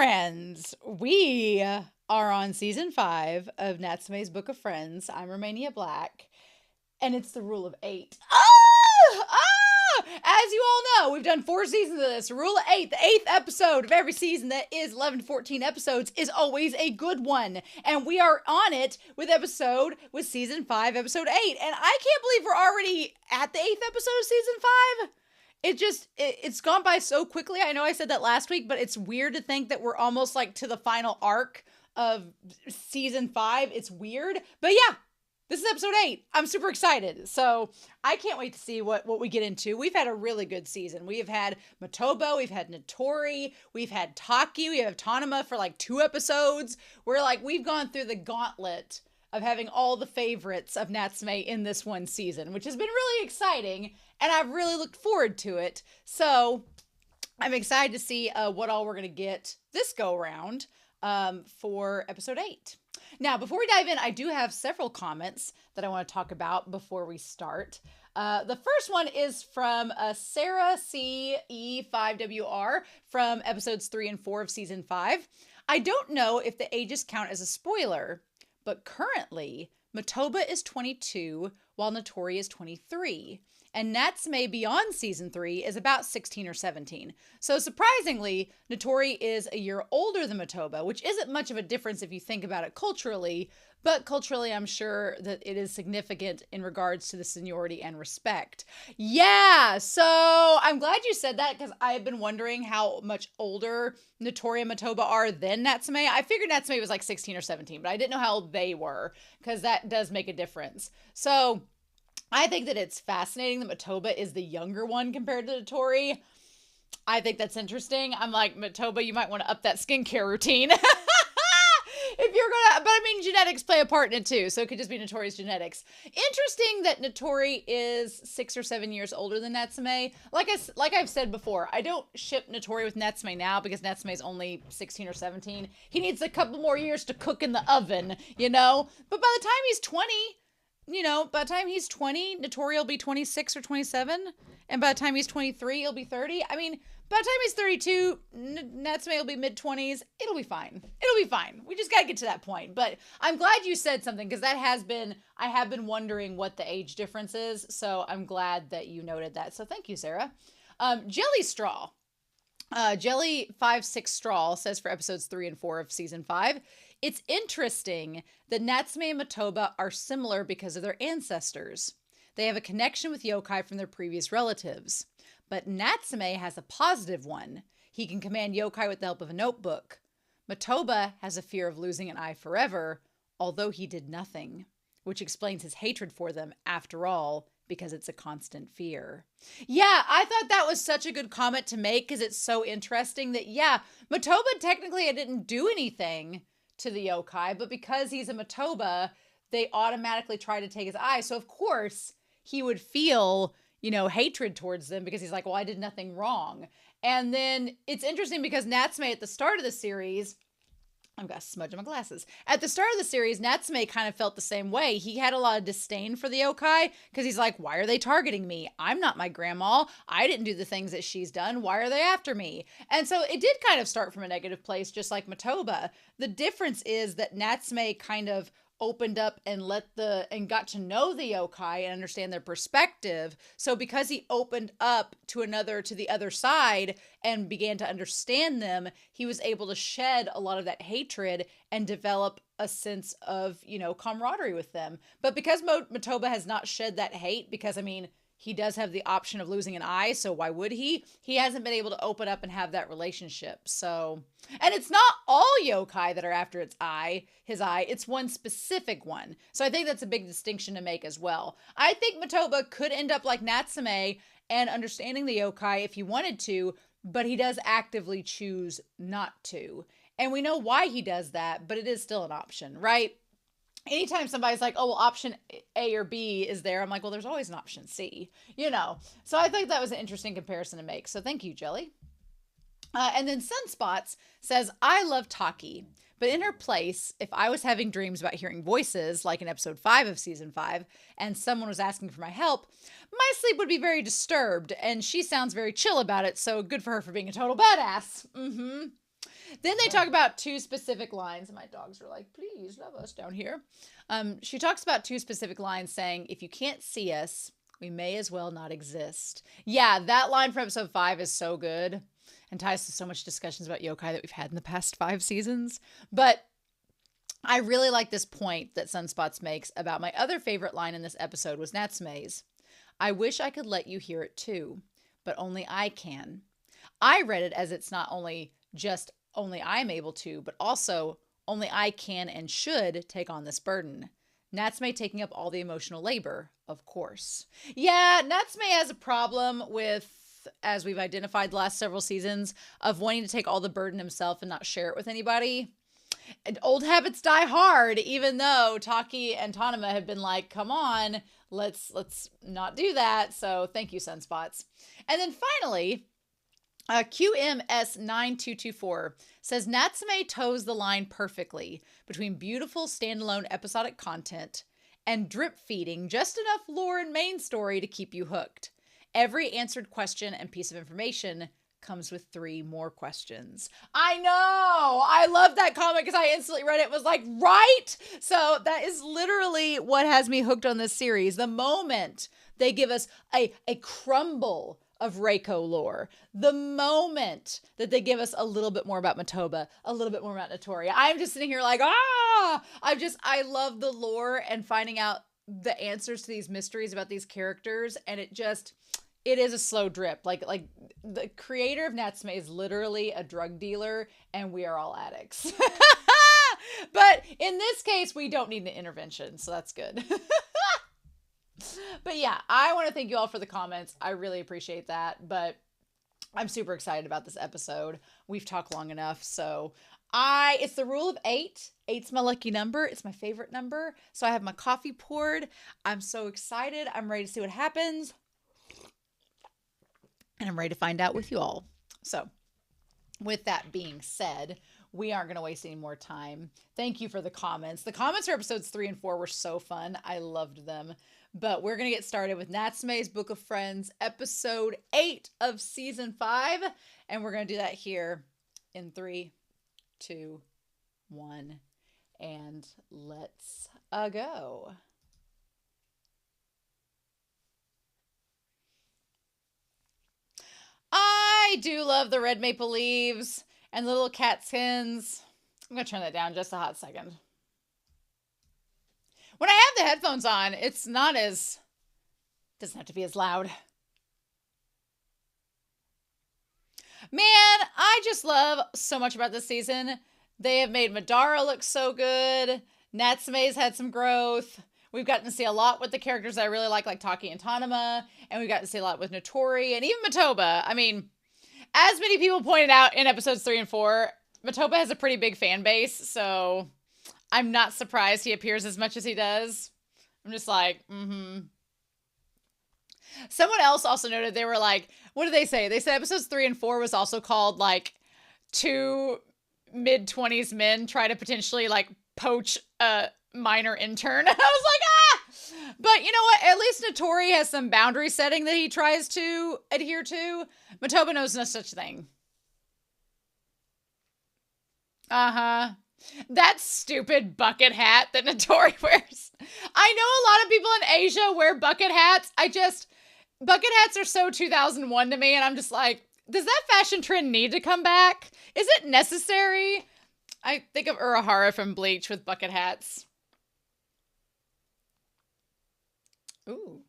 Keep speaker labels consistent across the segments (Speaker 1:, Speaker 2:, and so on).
Speaker 1: friends, we are on season 5 of Natsume's Book of Friends. I'm Romania Black, and it's the rule of 8. As you all know, we've done 4 seasons of this. Rule of 8, the 8th episode of every season that is 11 to 14 episodes is always a good one. And we are on it with season 5, episode 8. And I can't believe we're already at the 8th episode of season 5. It's gone by so quickly. I know I said that last week, but it's weird to think that we're almost like to the final arc of season 5. It's weird. But yeah, this is episode 8. I'm super excited. So I can't wait to see what we get into. We've had a really good season. We have had Matoba, we've had Natori, we've had Taki, we have Tanuma for like 2 episodes. We've gone through the gauntlet of having all the favorites of Natsume in this one season, which has been really exciting, and I've really looked forward to it. So I'm excited to see what all we're going to get this go around for episode 8. Now, before we dive in, I do have several comments that I want to talk about before we start. The first one is from Sarah CE5WR from episodes 3 and 4 of season 5. I don't know if the ages count as a spoiler, but currently, Matoba is 22 while Natori is 23. And Natsume beyond season 3 is about 16 or 17. So surprisingly, Natori is a year older than Matoba, which isn't much of a difference if you think about it culturally, but culturally I'm sure that it is significant in regards to the seniority and respect. Yeah, so I'm glad you said that because I have been wondering how much older Natori and Matoba are than Natsume. I figured Natsume was like 16 or 17, but I didn't know how old they were because that does make a difference. So I think that it's fascinating that Matoba is the younger one compared to Natori. I think that's interesting. I'm like, Matoba, you might want to up that skincare routine. If you're gonna, but I mean, genetics play a part in it too, so it could just be Natori's genetics. Interesting that Natori is 6 or 7 years older than Natsume. Like I've said before, I don't ship Natori with Natsume now because Natsume is only 16 or 17. He needs a couple more years to cook in the oven, you know? But by the time he's 20, Natori will be 26 or 27. And by the time he's 23, he'll be 30. I mean, by the time he's 32, Natsume will be mid-20s. It'll be fine. We just got to get to that point. But I'm glad you said something because I have been wondering what the age difference is. So I'm glad that you noted that. So thank you, Sarah. Jelly Straw. Jelly56 Straw says for episodes 3 and 4 of season 5, it's interesting that Natsume and Matoba are similar because of their ancestors. They have a connection with yokai from their previous relatives. But Natsume has a positive one. He can command yokai with the help of a notebook. Matoba has a fear of losing an eye forever, although he did nothing, which explains his hatred for them after all, because it's a constant fear. Yeah, I thought that was such a good comment to make because it's so interesting that, yeah, Matoba technically didn't do anything to the yokai, but because he's a Matoba, they automatically try to take his eye. So of course he would feel, hatred towards them because he's like, well, I did nothing wrong. And then it's interesting because Natsume at the start of the series, I've got a smudge on my glasses. At the start of the series, Natsume kind of felt the same way. He had a lot of disdain for the yokai because he's like, why are they targeting me? I'm not my grandma. I didn't do the things that she's done. Why are they after me? And so it did kind of start from a negative place, just like Matoba. The difference is that Natsume kind of opened up and got to know the yokai and understand their perspective. So because he opened up to the other side and began to understand them, he was able to shed a lot of that hatred and develop a sense of, camaraderie with them. But because Matoba has not shed that hate, because he does have the option of losing an eye, so why would he? He hasn't been able to open up and have that relationship. So, and it's not all yokai that are after his eye, it's one specific one. So I think that's a big distinction to make as well. I think Matoba could end up like Natsume and understanding the yokai if he wanted to, but he does actively choose not to. And we know why he does that, but it is still an option, right? Anytime somebody's like, oh, well, option A or B is there, I'm like, well, there's always an option C, So I think that was an interesting comparison to make. So thank you, Jelly. And then Sunspots says, I love Taki, but in her place, if I was having dreams about hearing voices, like in episode 5 of season 5, and someone was asking for my help, my sleep would be very disturbed, and she sounds very chill about it, so good for her for being a total badass. Then they talk about two specific lines, and my dogs are like, please love us down here. She talks about two specific lines saying, if you can't see us, we may as well not exist. Yeah, that line from episode 5 is so good and ties to so much discussions about yokai that we've had in the past 5 seasons. But I really like this point that Sunspots makes about my other favorite line in this episode was Natsume's. I wish I could let you hear it too, but only I can. I read it as it's not only I'm able to, but also only I can and should take on this burden. Natsume taking up all the emotional labor, of course. Yeah, Natsume has a problem with, as we've identified the last several seasons, of wanting to take all the burden himself and not share it with anybody. And old habits die hard, even though Taki and Tanema have been like, come on, let's not do that. So thank you, Sunspots. And then finally, QMS9224 says Natsume toes the line perfectly between beautiful standalone episodic content and drip feeding just enough lore and main story to keep you hooked. Every answered question and piece of information comes with 3 more questions. I know! I love that comment because I instantly read it and was like, right? So that is literally what has me hooked on this series. The moment they give us a crumble of Reiko lore, the moment that they give us a little bit more about Matoba, a little bit more about Natori, I'm just sitting here like, I love the lore and finding out the answers to these mysteries about these characters, and it is a slow drip. Like the creator of Natsume is literally a drug dealer, and we are all addicts. But in this case, we don't need an intervention, so that's good. But yeah, I want to thank you all for the comments. I really appreciate that. But I'm super excited about this episode. We've talked long enough. So it's the rule of 8. 8's my lucky number. It's my favorite number. So I have my coffee poured. I'm so excited. I'm ready to see what happens. And I'm ready to find out with you all. So with that being said, we aren't going to waste any more time. Thank you for the comments. The comments for episodes 3 and 4 were so fun. I loved them. But we're going to get started with Natsume's Book of Friends, episode 8 of season 5. And we're going to do that here in 3, 2, 1. And let's go. I do love the red maple leaves and the little catkins. I'm going to turn that down just a hot second. When I have the headphones on, it's not as, doesn't have to be as loud. Man, I just love so much about this season. They have made Madara look so good. Natsume's had some growth. We've gotten to see a lot with the characters I really like Taki and Tanema. And we've gotten to see a lot with Natori and even Matoba. I mean, as many people pointed out in episodes 3 and 4, Matoba has a pretty big fan base. So I'm not surprised he appears as much as he does. I'm just like, Someone else also noted, they were like, what did they say? They said episodes 3 and 4 was also called like 2 mid-20s men try to potentially like poach a minor intern. I was like, But you know what? At least Natori has some boundary setting that he tries to adhere to. Matoba knows no such thing. That stupid bucket hat that Natori wears. I know a lot of people in Asia wear bucket hats. Bucket hats are so 2001 to me, and I'm just like, does that fashion trend need to come back? Is it necessary? I think of Urahara from Bleach with bucket hats. Ooh.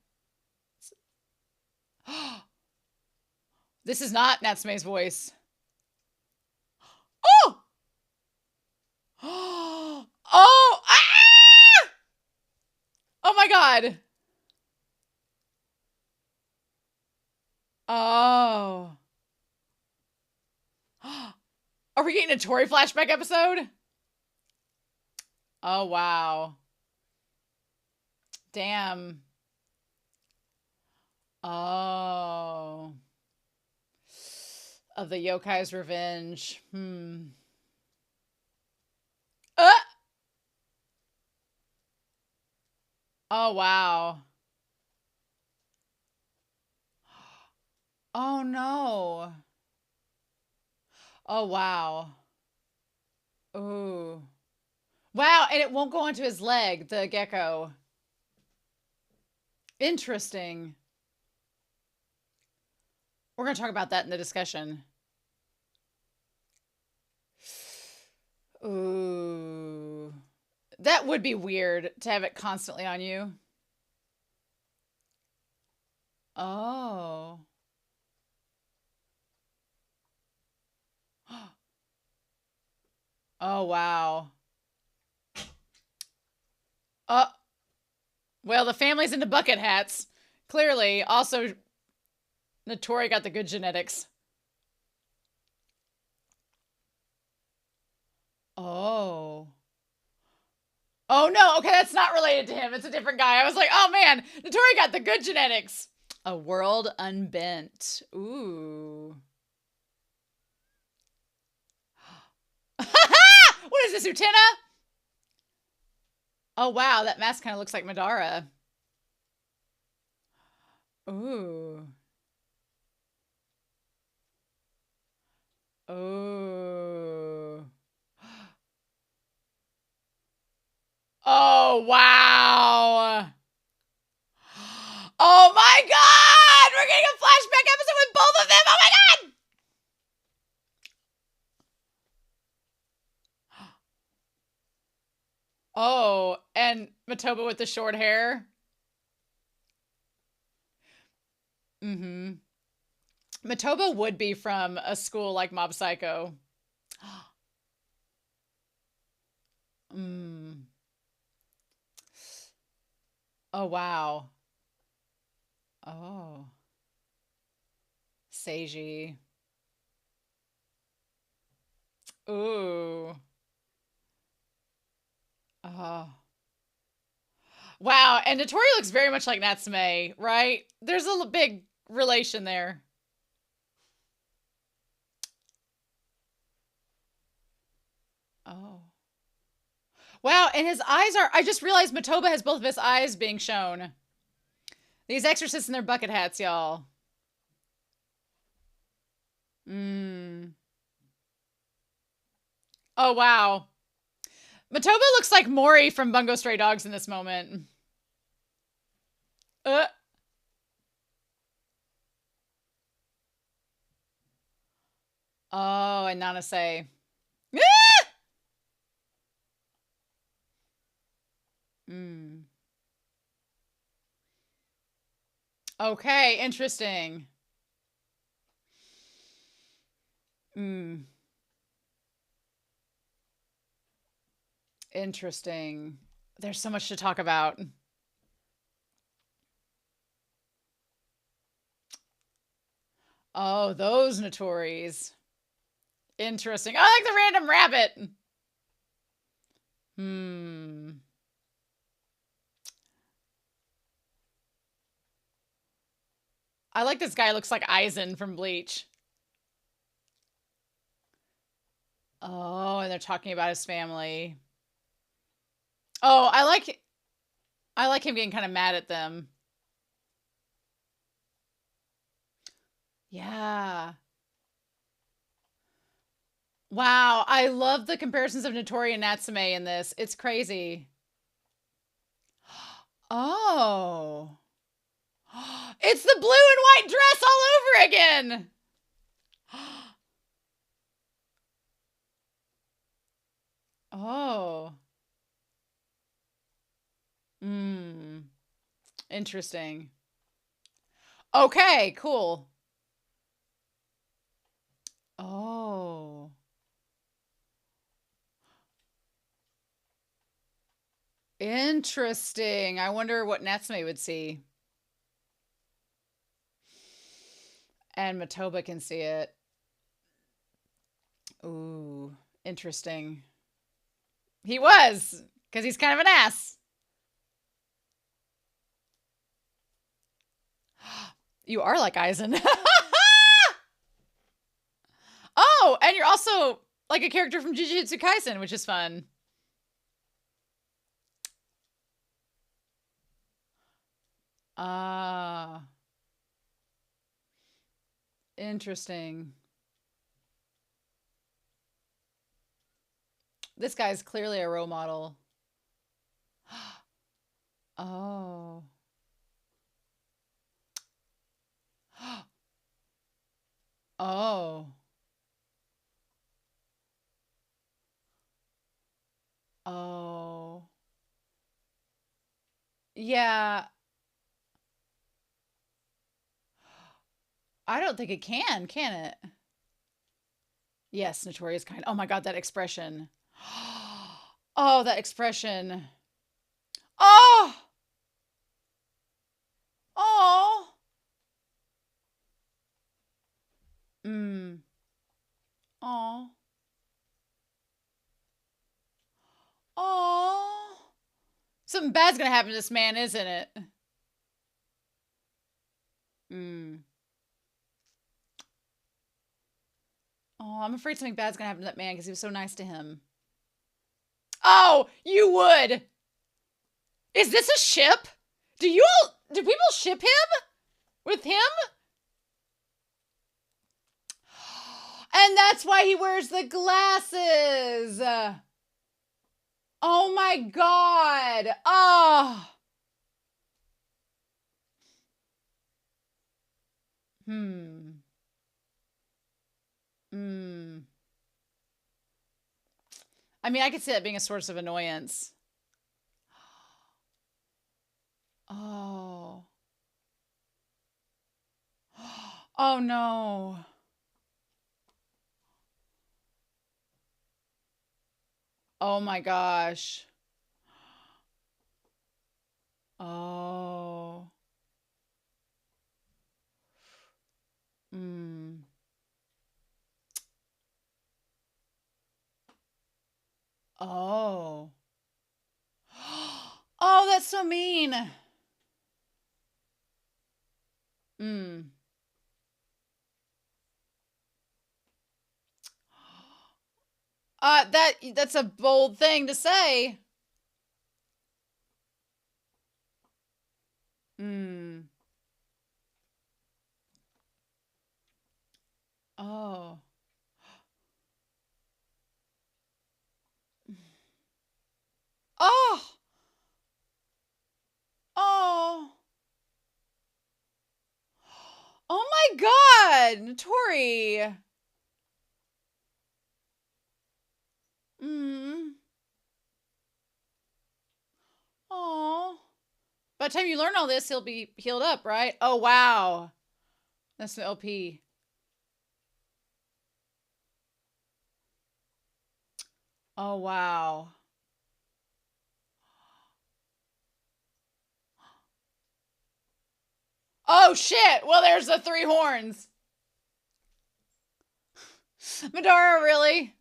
Speaker 1: This is not Natsume's voice. Oh! Oh! Ah! Oh my god. Oh. Are we getting a Tori flashback episode? Oh, wow. Damn. Oh. Of the yokai's revenge. Oh, wow. Oh, no. Oh, wow. Oh. Wow, and it won't go onto his leg, the gecko. Interesting. We're going to talk about that in the discussion. Ooh. That would be weird to have it constantly on you. Oh. Oh, wow. Well, the family's into bucket hats. Clearly. Also, Natori got the good genetics. Oh. Oh, no. Okay, that's not related to him. It's a different guy. I was like, oh, man. Natori got the good genetics. A world unbent. Ooh. What is this, Utena? Oh, wow. That mask kind of looks like Madara. Ooh. Oh. Oh, wow. Oh my god! We're getting a flashback episode with both of them! Oh my god! Oh, and Matoba with the short hair. Mm-hmm. Matoba would be from a school like Mob Psycho. Mm. Oh, wow. Oh. Seiji. Ooh. Oh. Wow, and Natori looks very much like Natsume, right? There's a big relation there. Oh. Wow, and his eyes are... I just realized Matoba has both of his eyes being shown. These exorcists in their bucket hats, y'all. Mm. Oh, wow. Matoba looks like Mori from Bungo Stray Dogs in this moment. Oh, and Nanase. Ah! Mm. Okay, interesting. Mm. Interesting. There's so much to talk about. Oh, those Notoris. Interesting. I like the random rabbit. Hmm. I like this guy looks like Aizen from Bleach. Oh, and they're talking about his family. Oh, I like him getting kind of mad at them. Yeah. Wow, I love the comparisons of Natori and Natsume in this. It's crazy. Oh. It's the blue and white dress all over again. Oh. Hmm. Interesting. Okay, cool. Oh. Interesting. I wonder what Natsume would see. And Matoba can see it. Ooh, interesting. He was, because he's kind of an ass. You are like Aizen. Oh, and you're also like a character from Jujutsu Kaisen, which is fun. Ah. Interesting. This guy's clearly a role model. Oh. Oh. Oh. Yeah. I don't think it can it? Yes, Notorious kind. Oh my god, that expression. Oh, that expression. Oh! Oh! Mm. Oh. Oh. Something bad's gonna happen to this man, isn't it? Mm. Oh, I'm afraid something bad's gonna happen to that man because he was so nice to him. Oh, you would! Is this a ship? Do people ship him? With him? And that's why he wears the glasses! Oh my god! Oh! Hmm. I mean, I could see that being a source of annoyance. Oh. Oh no. Oh my gosh. Oh. Mm. Oh. Oh, that's so mean. Mm. That's a bold thing to say. Mm. Oh. Oh. Oh. Oh my god, Natori. Mm. Oh. By the time you learn all this, he'll be healed up, right? Oh wow. That's the LP. Oh wow. Oh shit! Well, there's the 3 horns. Madara, really?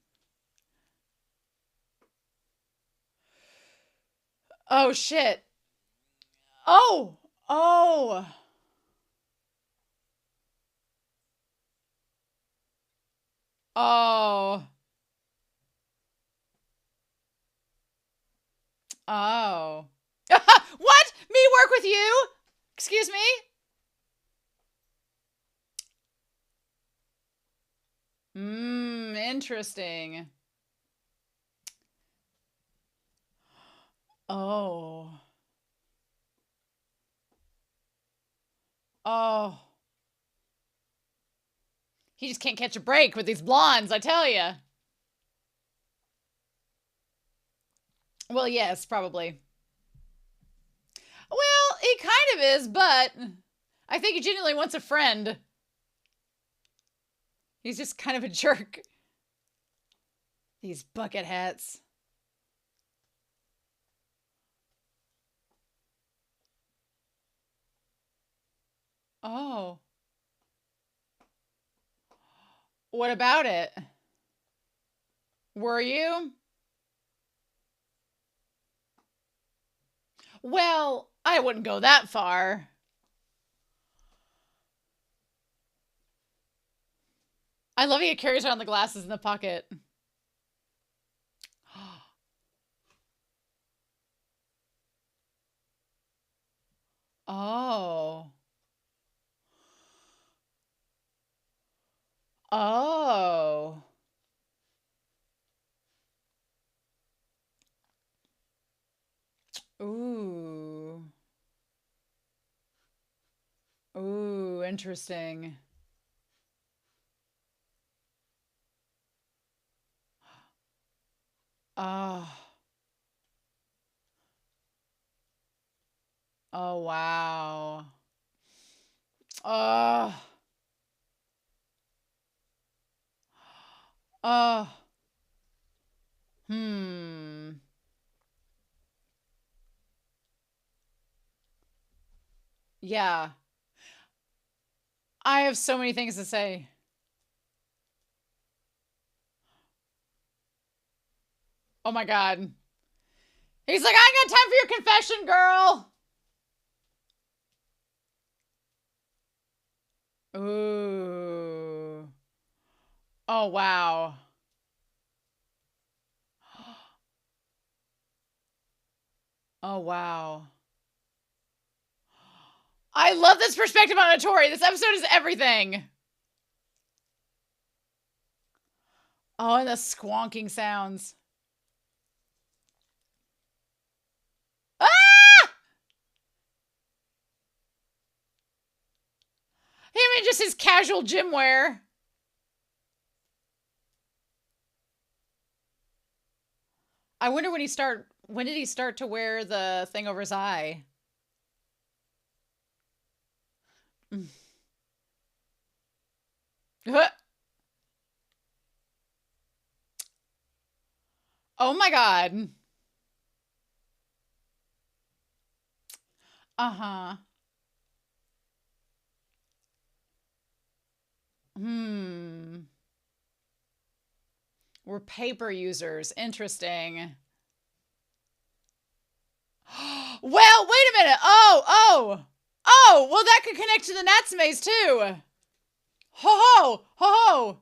Speaker 1: Oh shit. Oh! Oh! Oh. Oh. What? Me work with you? Excuse me? Interesting. Oh. Oh. He just can't catch a break with these blondes, I tell you. Well, yes, probably. Well, he kind of is, but I think he genuinely wants a friend. He's just kind of a jerk. These bucket hats. Oh. What about it? Were you? Well, I wouldn't go that far. I love he carries around the glasses in the pocket. Oh. Oh. Ooh. Ooh, interesting. Oh. Oh, wow. Oh. Oh. Hmm. Yeah. I have so many things to say. Oh my God. He's like, I ain't got time for your confession, girl. Ooh. Oh, wow. Oh, wow. I love this perspective on Natori. This episode is everything. Oh, and the squonking sounds. Ah! Him in just his casual gym wear. I wonder when did he start to wear the thing over his eye? Oh my God. Uh-huh. Hmm. We're paper users. Interesting. Well, wait a minute. Oh, well, that could connect to the Natsumes too. Ho ho, ho ho.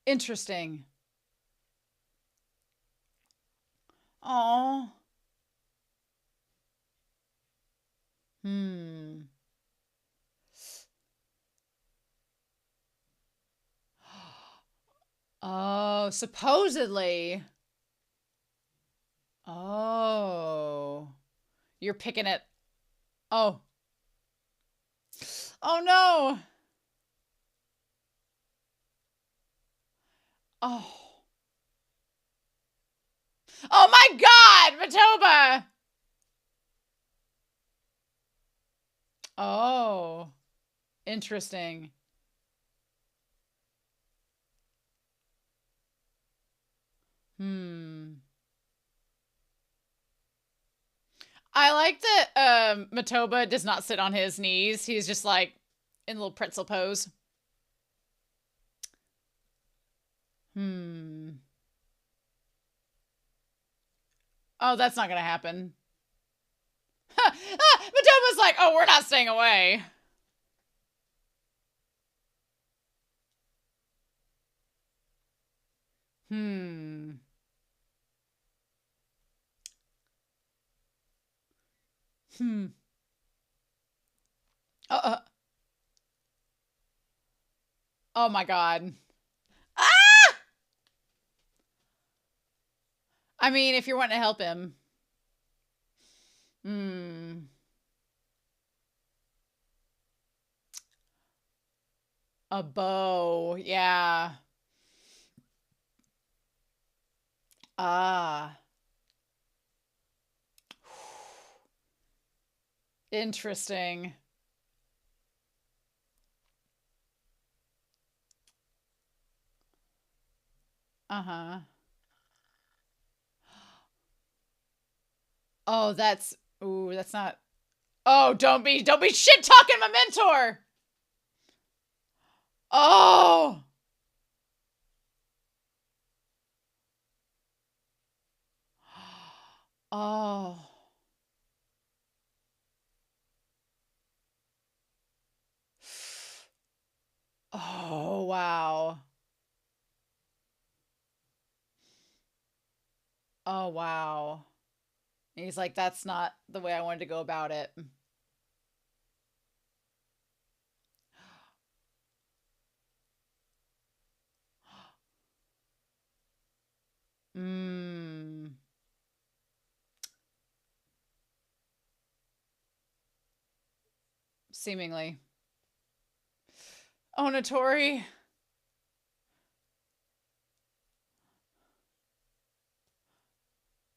Speaker 1: Interesting. Oh. Hmm. Oh, supposedly. Oh. You're picking it. Oh. Oh no. Oh. Oh my God, Matoba. Oh. Interesting. Hmm. I like that Matoba does not sit on his knees. He's just like in a little pretzel pose. Hmm. Oh, that's not gonna happen. Matoba's like, oh, we're not staying away. Hmm. Hmm. Uh, oh my God. Ah! I mean, if you're wanting to help him. Hmm. A bow. Yeah. Ah. Interesting. Uh-huh. Oh, that's ooh, that's not. Oh, don't be shit talking my mentor. Oh. Oh. Oh, wow. Oh, wow. He's like, that's not the way I wanted to go about it. Seemingly. Oh, Natori.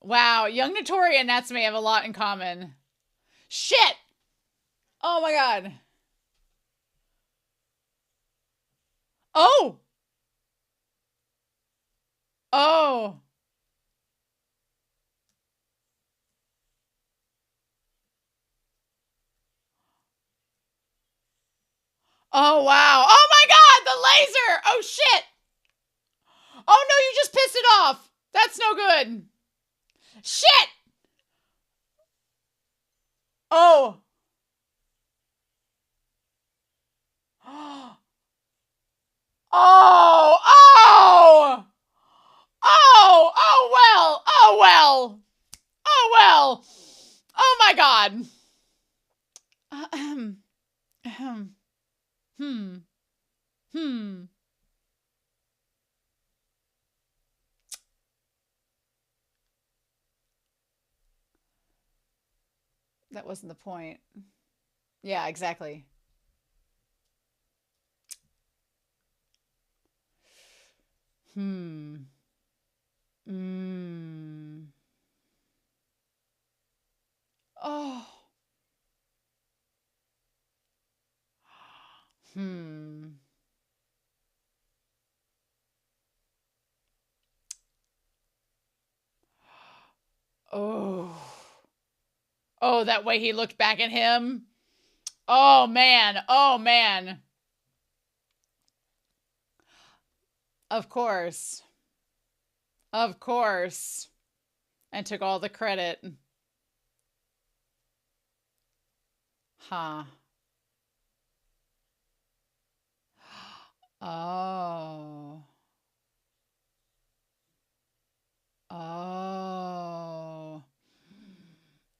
Speaker 1: Wow, young Natori and Natsume have a lot in common. Shit! Oh my god. Oh! Oh! Oh wow. Oh my god, the laser! Oh shit! Oh no, you just pissed it off! That's no good. Shit! Oh! Oh! Oh! Oh! Oh well! Oh well! Oh well! Oh my god! Ahem. Ahem. Hmm. Hmm. That wasn't the point. Yeah, exactly. Hmm. Hmm. Oh. Hmm. Oh. Oh, that way he looked back at him. Oh, man. Oh, man. Of course. Of course. And took all the credit. Huh. Oh. Oh.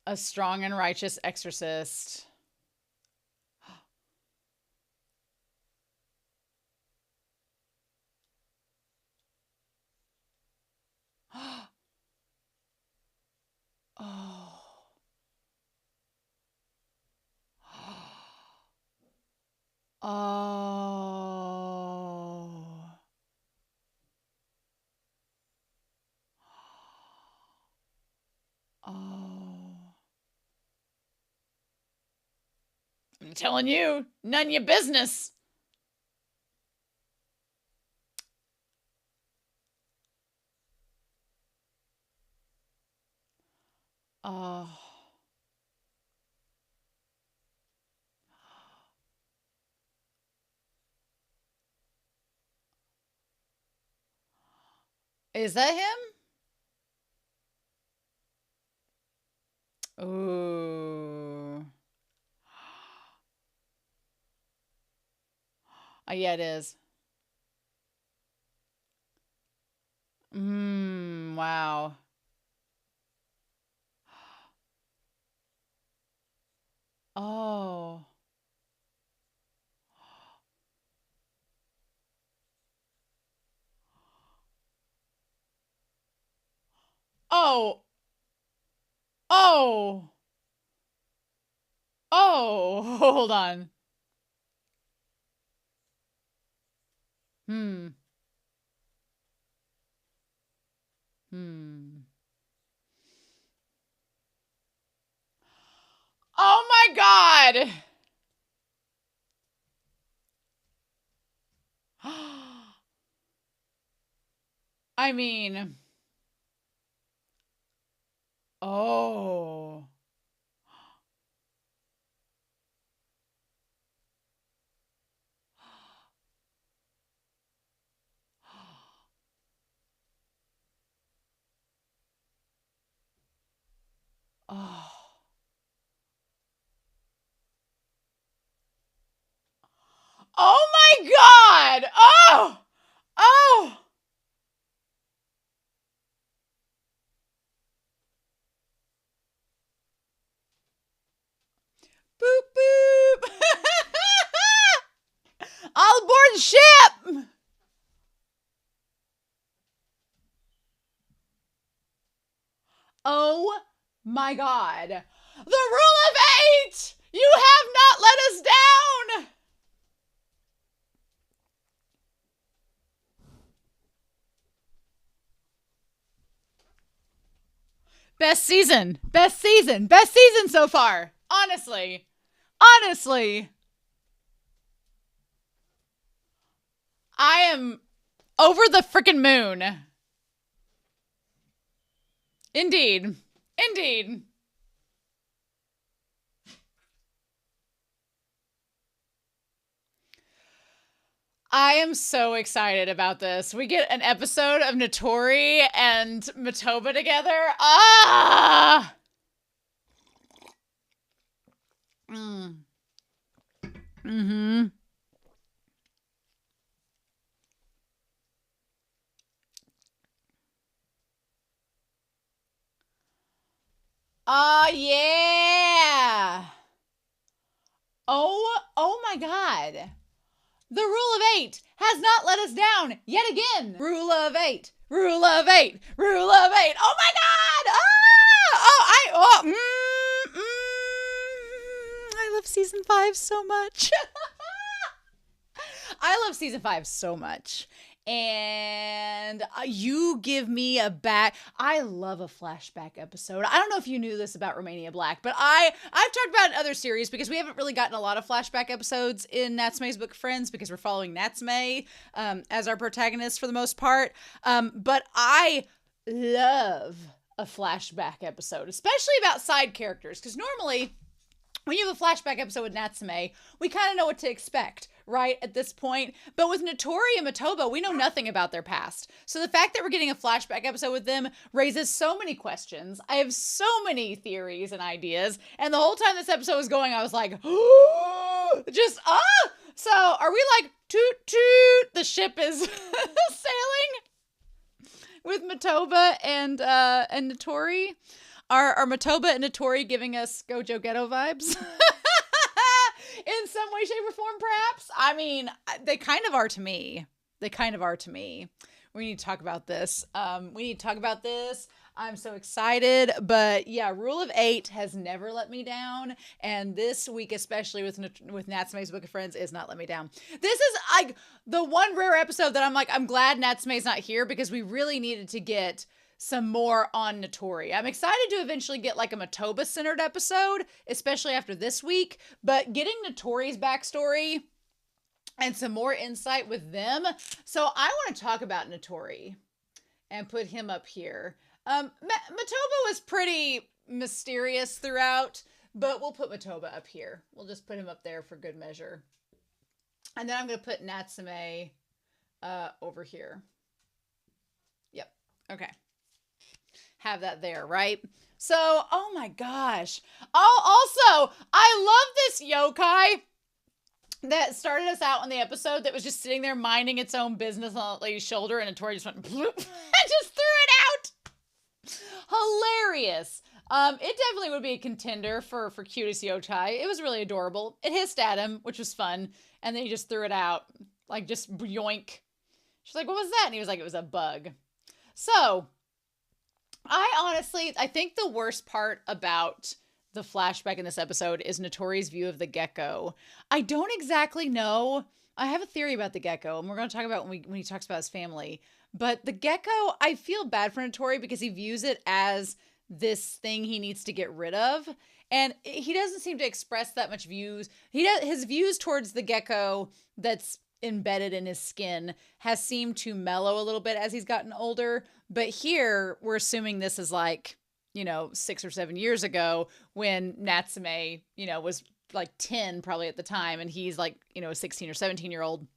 Speaker 1: A strong and righteous exorcist. Oh. Oh. Oh. I'm telling you, none of your business. Oh. Is that him? Ooh. Oh, yeah, it is. Wow. Oh. Oh. Oh. Oh. Hold on. Hmm. Hmm. Oh my god. I mean, oh. Oh. Oh my god. Oh. Oh. Boop boop. All aboard the ship. Oh my god. The rule of 8. You have not let us down! Best season. Best season. Best season so far. Honestly. Honestly. I am over the freaking moon. Indeed. Indeed. I am so excited about this. We get an episode of Natori and Matoba together. Ah! Mm-hmm. Yeah. Oh my God. The rule of 8 has not let us down yet again. Rule of 8. Rule of 8. Rule of 8. Oh my God. I love season 5 so much. I love season 5 so much. And you give me a back. I love a flashback episode. I don't know if you knew this about Romania Black, but I've talked about it in other series because we haven't really gotten a lot of flashback episodes in Natsume's Book of Friends because we're following Natsume as our protagonist for the most part. But I love a flashback episode, especially about side characters, because normally when you have a flashback episode with Natsume, we kind of know what to expect, right, at this point. But with Natori and Matoba, we know nothing about their past. So the fact that we're getting a flashback episode with them raises so many questions. I have so many theories and ideas. And the whole time this episode was going, I was like, just, So are we like, toot, toot, the ship is sailing with Matoba and Natori? Are Matoba and Natori giving us Gojo Ghetto vibes? In some way, shape, or form, perhaps? I mean, they kind of are to me. They kind of are to me. We need to talk about this. I'm so excited. But yeah, Rule of 8 has never let me down. And this week, especially with Natsume's Book of Friends, is not let me down. This is like the one rare episode that I'm like, I'm glad Natsume's not here because we really needed to get some more on Natori. I'm excited to eventually get like a Matoba-centered episode, especially after this week, but getting Natori's backstory and some more insight with them. So I want to talk about Natori and put him up here. Matoba was pretty mysterious throughout, but we'll put Matoba up here. We'll just put him up there for good measure. And then I'm going to put Natsume over here. Yep. Okay. Have that there, right? So, oh my gosh. Oh, also, I love this yokai that started us out on the episode that was just sitting there minding its own business on the lady's shoulder, and Natori just went bloop and just threw it out. Hilarious. It definitely would be a contender for cutest yokai. It was really adorable. It hissed at him, which was fun, and then he just threw it out, like just yoink. She's like, what was that? And he was like, it was a bug. So, I think the worst part about the flashback in this episode is Natori's view of the gecko. I don't exactly know. I have a theory about the gecko, and we're going to talk about when he talks about his family. But the gecko, I feel bad for Natori because he views it as this thing he needs to get rid of. And he doesn't seem to express that much views. His views towards the gecko that's embedded in his skin has seemed to mellow a little bit as he's gotten older. But here we're assuming this is like, 6 or 7 years ago when Natsume, was like 10 probably at the time. And he's like, a 16 or 17-year-old.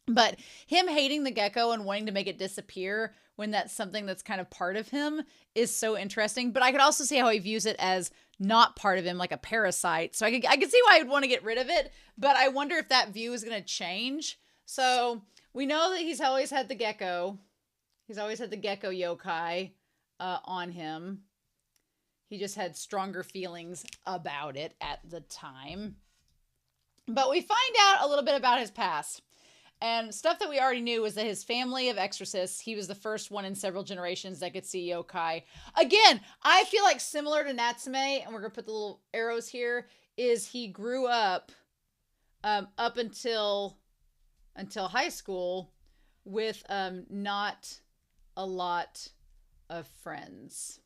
Speaker 1: But him hating the gecko and wanting to make it disappear when that's something that's kind of part of him is so interesting. But I could also see how he views it as not part of him, like a parasite. So I could see why I'd want to get rid of it. But I wonder if that view is going to change. So we know that he's always had the gecko. He's always had the gecko yokai on him. He just had stronger feelings about it at the time. But we find out a little bit about his past. And stuff that we already knew was that his family of exorcists, he was the first one in several generations that could see yokai. Again, I feel like similar to Natsume, and we're going to put the little arrows here, is he grew up up until high school with not a lot of friends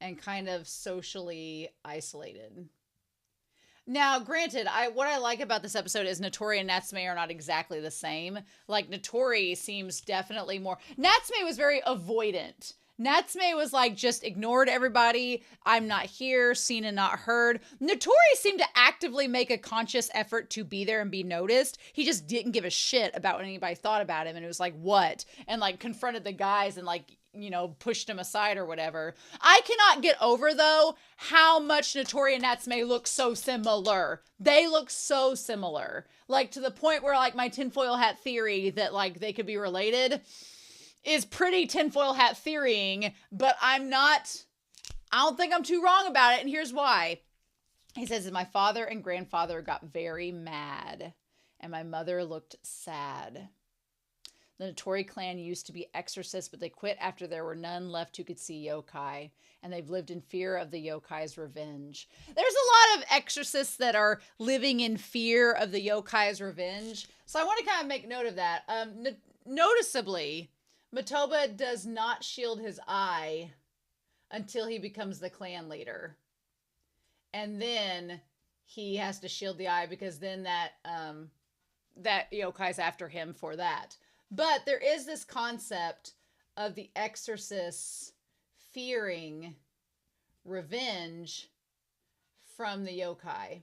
Speaker 1: and kind of socially isolated. Now, granted, what I like about this episode is Natori and Natsume are not exactly the same. Like, Natori seems definitely more... Natsume was very avoidant. Natsume was like, just ignored everybody. I'm not here, seen and not heard. Natori seemed to actively make a conscious effort to be there and be noticed. He just didn't give a shit about what anybody thought about him. And it was like, what? And like confronted the guys and like, you know, pushed him aside or whatever. I cannot get over, though, how much Natori and Natsume look so similar. They look so similar. Like, to the point where, like, my tinfoil hat theory that, like, they could be related is pretty tinfoil hat theorying, but I don't think I'm too wrong about it, and here's why. He says, my father and grandfather got very mad, and my mother looked sad. The Natori clan used to be exorcists, but they quit after there were none left who could see yokai, and they've lived in fear of the yokai's revenge. There's a lot of exorcists that are living in fear of the yokai's revenge, so I want to kind of make note of that. Noticeably, Matoba does not shield his eye until he becomes the clan leader. And then he has to shield the eye because then that yokai's after him for that. But there is this concept of the exorcists fearing revenge from the yokai,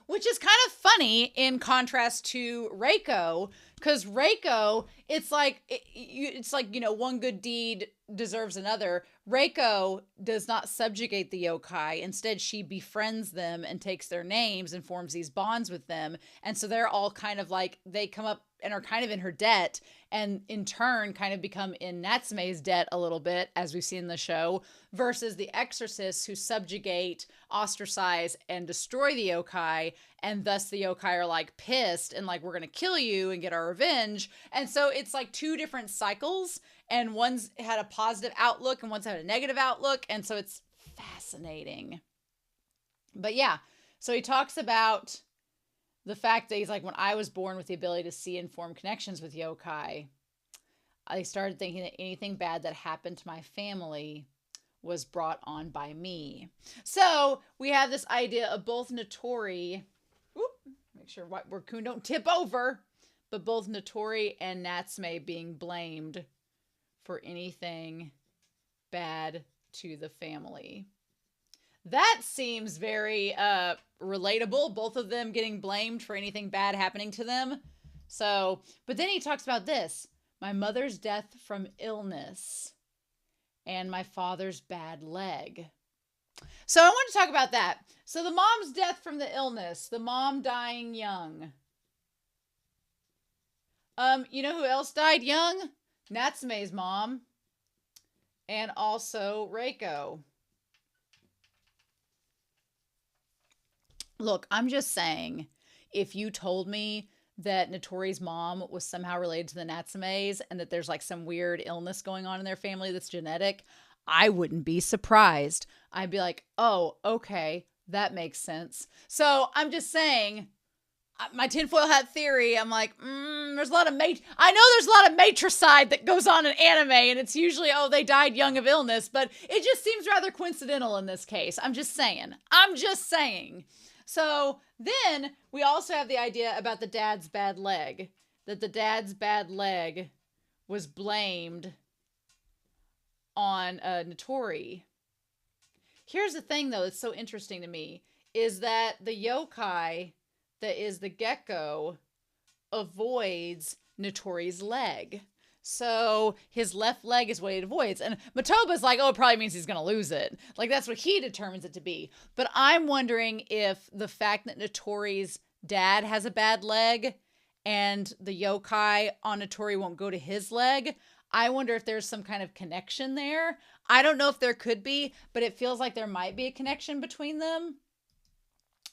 Speaker 1: which is kind of funny in contrast to Reiko, because Reiko, it's like, you know, one good deed deserves another. Reiko does not subjugate the yokai. Instead, she befriends them and takes their names and forms these bonds with them. And so they're all kind of like, they come up and are kind of in her debt, and in turn kind of become in Natsume's debt a little bit, as we see in the show, versus the exorcists who subjugate, ostracize, and destroy the yokai, and thus the yokai are like pissed and like, we're gonna kill you and get our revenge. And so it's like two different cycles, and one's had a positive outlook and one's had a negative outlook, and so it's fascinating. But yeah, so he talks about the fact that he's like, when I was born with the ability to see and form connections with yokai, I started thinking that anything bad that happened to my family was brought on by me. So we have this idea of both Natori, make sure Raccoon don't tip over, but both Natori and Natsume being blamed for anything bad to the family. That seems very relatable, both of them getting blamed for anything bad happening to them. So, but then he talks about this, my mother's death from illness and my father's bad leg. So I want to talk about that. So the mom's death from the illness, the mom dying young. You know who else died young? Natsume's mom. And also Reiko. Look, I'm just saying, if you told me that Natori's mom was somehow related to the Natsumes and that there's like some weird illness going on in their family that's genetic, I wouldn't be surprised. I'd be like, oh, okay, that makes sense. So I'm just saying, my tinfoil hat theory, I'm like, there's a lot of I know there's a lot of matricide that goes on in anime, and it's usually, oh, they died young of illness, but it just seems rather coincidental in this case. I'm just saying. So then we also have the idea about the dad's bad leg, that the dad's bad leg was blamed on Natori. Here's the thing, though, that's so interesting to me, is that the yokai that is the gecko avoids Natori's leg. So his left leg is what he avoids. And Matoba's like, oh, it probably means he's going to lose it. Like, that's what he determines it to be. But I'm wondering if the fact that Natori's dad has a bad leg and the yokai on Natori won't go to his leg, I wonder if there's some kind of connection there. I don't know if there could be, but it feels like there might be a connection between them.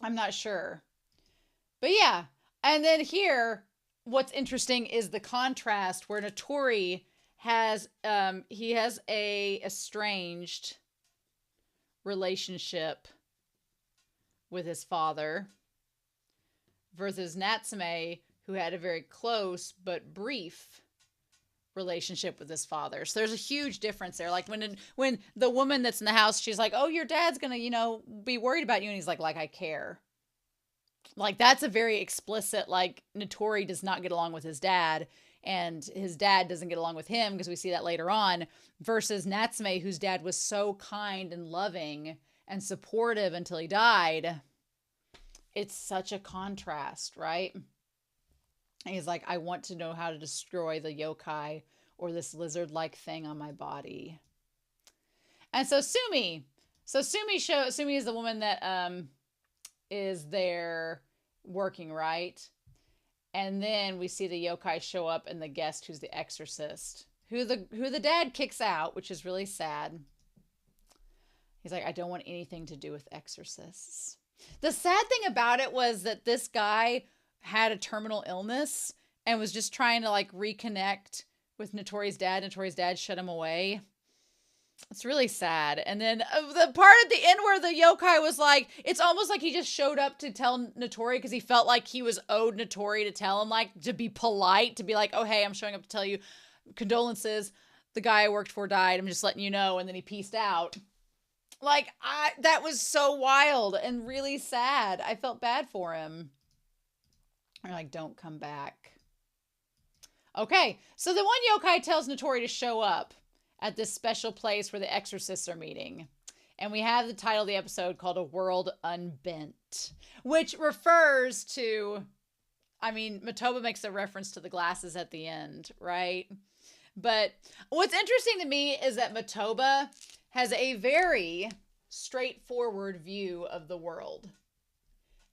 Speaker 1: I'm not sure. But yeah. And then here, what's interesting is the contrast where Natori has, he has a estranged relationship with his father versus Natsume, who had a very close but brief relationship with his father. So there's a huge difference there. Like when the woman that's in the house, she's like, oh, your dad's gonna, be worried about you. And he's like I care. Like, that's a very explicit, like, Natori does not get along with his dad, and his dad doesn't get along with him, because we see that later on, versus Natsume, whose dad was so kind and loving and supportive until he died. It's such a contrast, right? And he's like, I want to know how to destroy the yokai or this lizard-like thing on my body. And so Sumi is the woman that is there working, right? And then we see the yokai show up, and the guest, who's the exorcist, who the dad kicks out, which is really sad. He's like, I don't want anything to do with exorcists. The sad thing about it was that this guy had a terminal illness and was just trying to like reconnect with Natori's dad. Natori's dad shut him away. It's really sad. And then the part at the end where the yokai was like, it's almost like he just showed up to tell Natori because he felt like he was owed Natori to tell him, like, to be polite, to be like, oh, hey, I'm showing up to tell you condolences. The guy I worked for died. I'm just letting you know. And then he peaced out. Like, that was so wild and really sad. I felt bad for him. I'm like, don't come back. Okay, so the one yokai tells Natori to show up at this special place where the exorcists are meeting. And we have the title of the episode called A World Unbent, which refers to, Matoba makes a reference to the glasses at the end, right? But what's interesting to me is that Matoba has a very straightforward view of the world.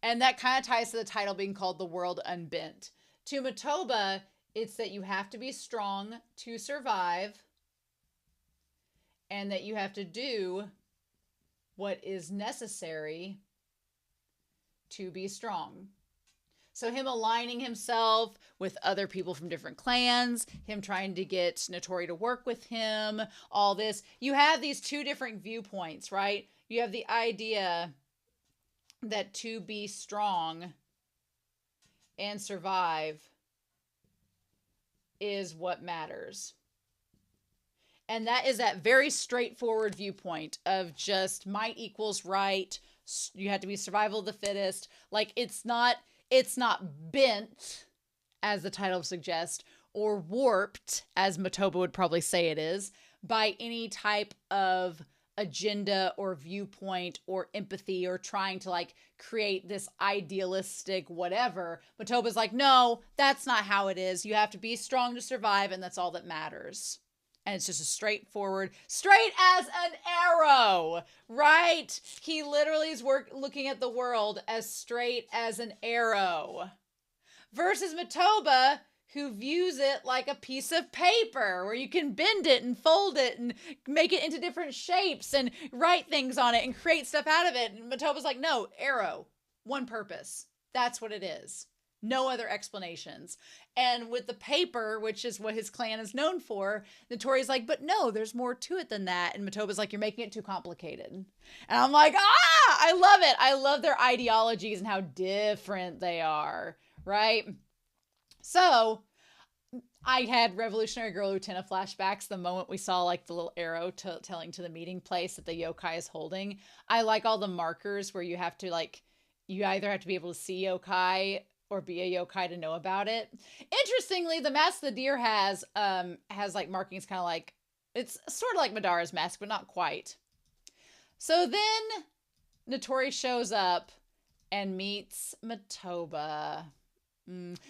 Speaker 1: And that kind of ties to the title being called The World Unbent. To Matoba, it's that you have to be strong to survive, and that you have to do what is necessary to be strong. So him aligning himself with other people from different clans, him trying to get Natori to work with him, all this. You have these two different viewpoints, right? You have the idea that to be strong and survive is what matters. And that is that very straightforward viewpoint of just might equals right. You have to be survival of the fittest. Like, it's not bent, as the title suggests, or warped, as Matoba would probably say it is, by any type of agenda or viewpoint or empathy or trying to like create this idealistic whatever. Matoba's like, no, that's not how it is. You have to be strong to survive, and that's all that matters. And it's just a straightforward, straight as an arrow, right? He literally is looking at the world as straight as an arrow. Versus Matoba, who views it like a piece of paper where you can bend it and fold it and make it into different shapes and write things on it and create stuff out of it. And Matoba's like, no, arrow, one purpose. That's what it is. No other explanations. And with the paper, which is what his clan is known for, Natori's like, but no, there's more to it than that. And Matoba's like, you're making it too complicated. And I'm like, I love it. I love their ideologies and how different they are, right? So I had Revolutionary Girl Lieutenant flashbacks the moment we saw like the little arrow telling to the meeting place that the yokai is holding. I like all the markers where you have to like, you either have to be able to see yokai or be a yokai to know about it. Interestingly, the mask the deer has like markings kind of like, it's sort of like Madara's mask, but not quite. So then Natori shows up and meets Matoba.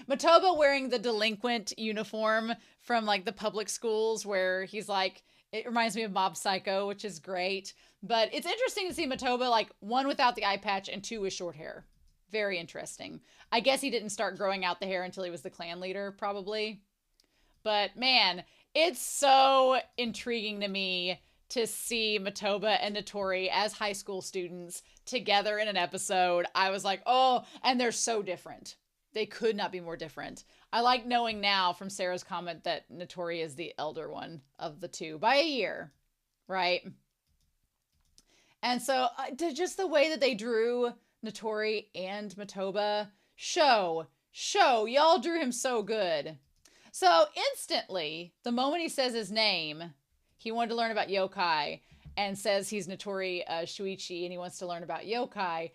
Speaker 1: Matoba wearing the delinquent uniform from like the public schools where he's like, it reminds me of Mob Psycho, which is great. But it's interesting to see Matoba like one without the eye patch and two with short hair. Very interesting. I guess he didn't start growing out the hair until he was the clan leader, probably. But man, it's so intriguing to me to see Matoba and Natori as high school students together in an episode. I was like, oh, and they're so different. They could not be more different. I like knowing now from Sarah's comment that Natori is the elder one of the two by a year, right? And so just the way that they drew Natori and Matoba. Show. Y'all drew him so good. So instantly, the moment he says his name, he wanted to learn about yokai and says he's Natori Shuichi and he wants to learn about yokai.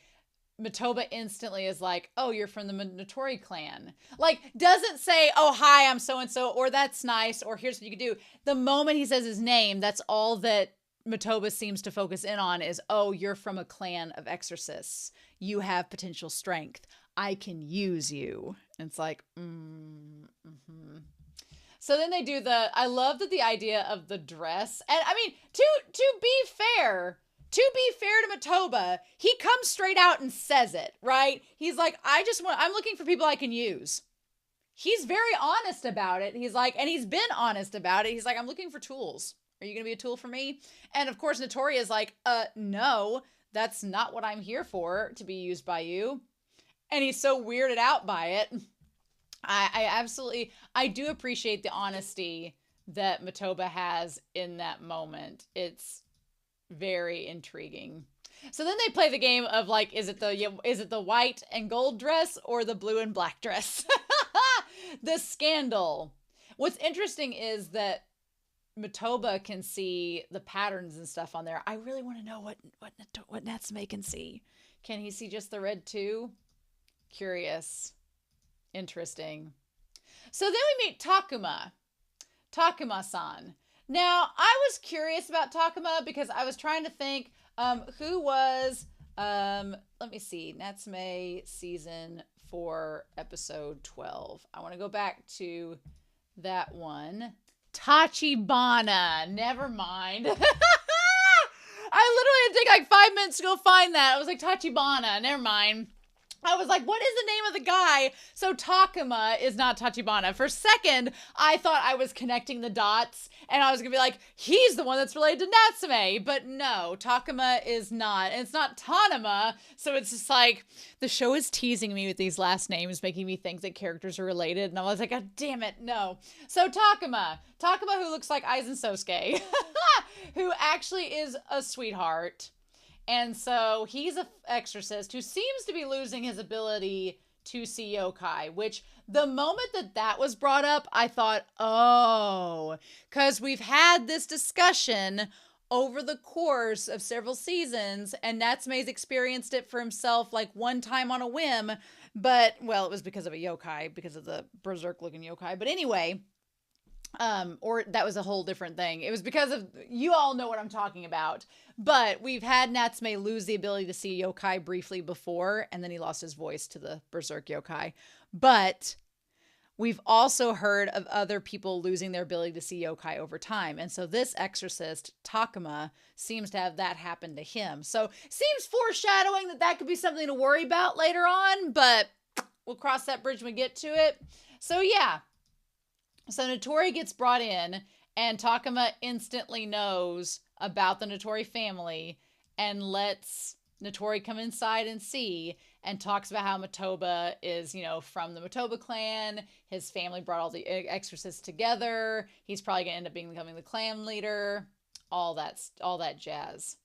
Speaker 1: Matoba instantly is like, oh, you're from the Natori clan. Like, doesn't say, oh, hi, I'm so-and-so, or that's nice, or here's what you could do. The moment he says his name, that's all that Matoba seems to focus in on is, oh, you're from a clan of exorcists. You have potential strength. I can use you. And it's like, So then they do I love that the idea of the dress, and I mean, to be fair to Matoba, he comes straight out and says it, right? He's like, I'm looking for people I can use. He's very honest about it. He's like, and he's been honest about it. He's like, I'm looking for tools. Are you going to be a tool for me? And of course, Natori is like, no, that's not what I'm here for, to be used by you. And he's so weirded out by it. I do appreciate the honesty that Matoba has in that moment. It's very intriguing. So then they play the game of like, is it the white and gold dress or the blue and black dress? The scandal. What's interesting is that Matoba can see the patterns and stuff on there. I really want to know what Natsume can see. Can he see just the red too? Curious. Interesting. So then we meet Takuma. Takuma-san. Now, I was curious about Takuma because I was trying to think who was, let me see, Natsume season 4, episode 12. I want to go back to that one. Tachibana. Never mind. I literally had to take like 5 minutes to go find that. I was like, Tachibana. Never mind. I was like, what is the name of the guy? So Takuma is not Tachibana. For a second, I thought I was connecting the dots and I was going to be like, he's the one that's related to Natsume. But no, Takuma is not. And it's not Tanuma. So it's just like, the show is teasing me with these last names, making me think that characters are related. And I was like, God damn it, no. So Takuma, who looks like Aizen Sosuke, who actually is a sweetheart. And so he's an exorcist who seems to be losing his ability to see yokai, which the moment that was brought up, I thought, oh, because we've had this discussion over the course of several seasons, and Natsume's experienced it for himself like one time on a whim, but, well, it was because of a yokai, because of the berserk-looking yokai. But anyway, or that was a whole different thing. It was because of, you all know what I'm talking about. But we've had Natsume lose the ability to see yokai briefly before, and then he lost his voice to the berserk yokai. But we've also heard of other people losing their ability to see yokai over time. And so this exorcist, Takuma, seems to have that happen to him. So seems foreshadowing that could be something to worry about later on, but we'll cross that bridge when we get to it. So yeah. So Natori gets brought in, and Takuma instantly knows about the Natori family and lets Natori come inside and see, and talks about how Matoba is, from the Matoba clan. His family brought all the exorcists together. He's probably going to end up becoming the clan leader. All that jazz.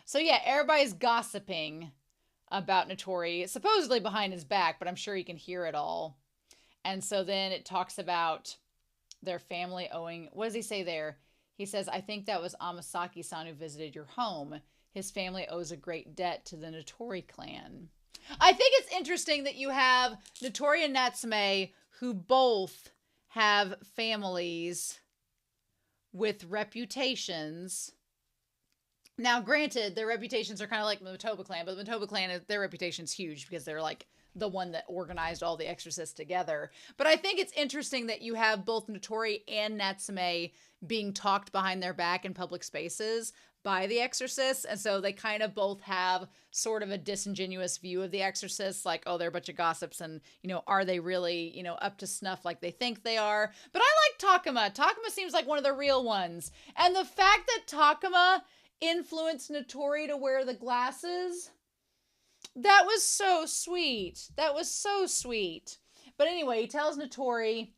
Speaker 1: So yeah, everybody's gossiping about Natori, supposedly behind his back, but I'm sure he can hear it all. And so then it talks about their family owing, what does he say there? He says, I think that was Amasaki-san who visited your home. His family owes a great debt to the Natori clan. I think it's interesting that you have Natori and Natsume, who both have families with reputations. Now, granted, their reputations are kind of like the Matoba clan, but the Matoba clan, their reputation's huge because they're like the one that organized all the exorcists together. But I think it's interesting that you have both Natori and Natsume being talked behind their back in public spaces by the exorcists. And so they kind of both have sort of a disingenuous view of the exorcists, like, oh, they're a bunch of gossips, and, are they really, up to snuff like they think they are? But I like Takuma. Takuma seems like one of the real ones. And the fact that Takuma influenced Natori to wear the glasses, that was so sweet. That was so sweet. But anyway, he tells Natori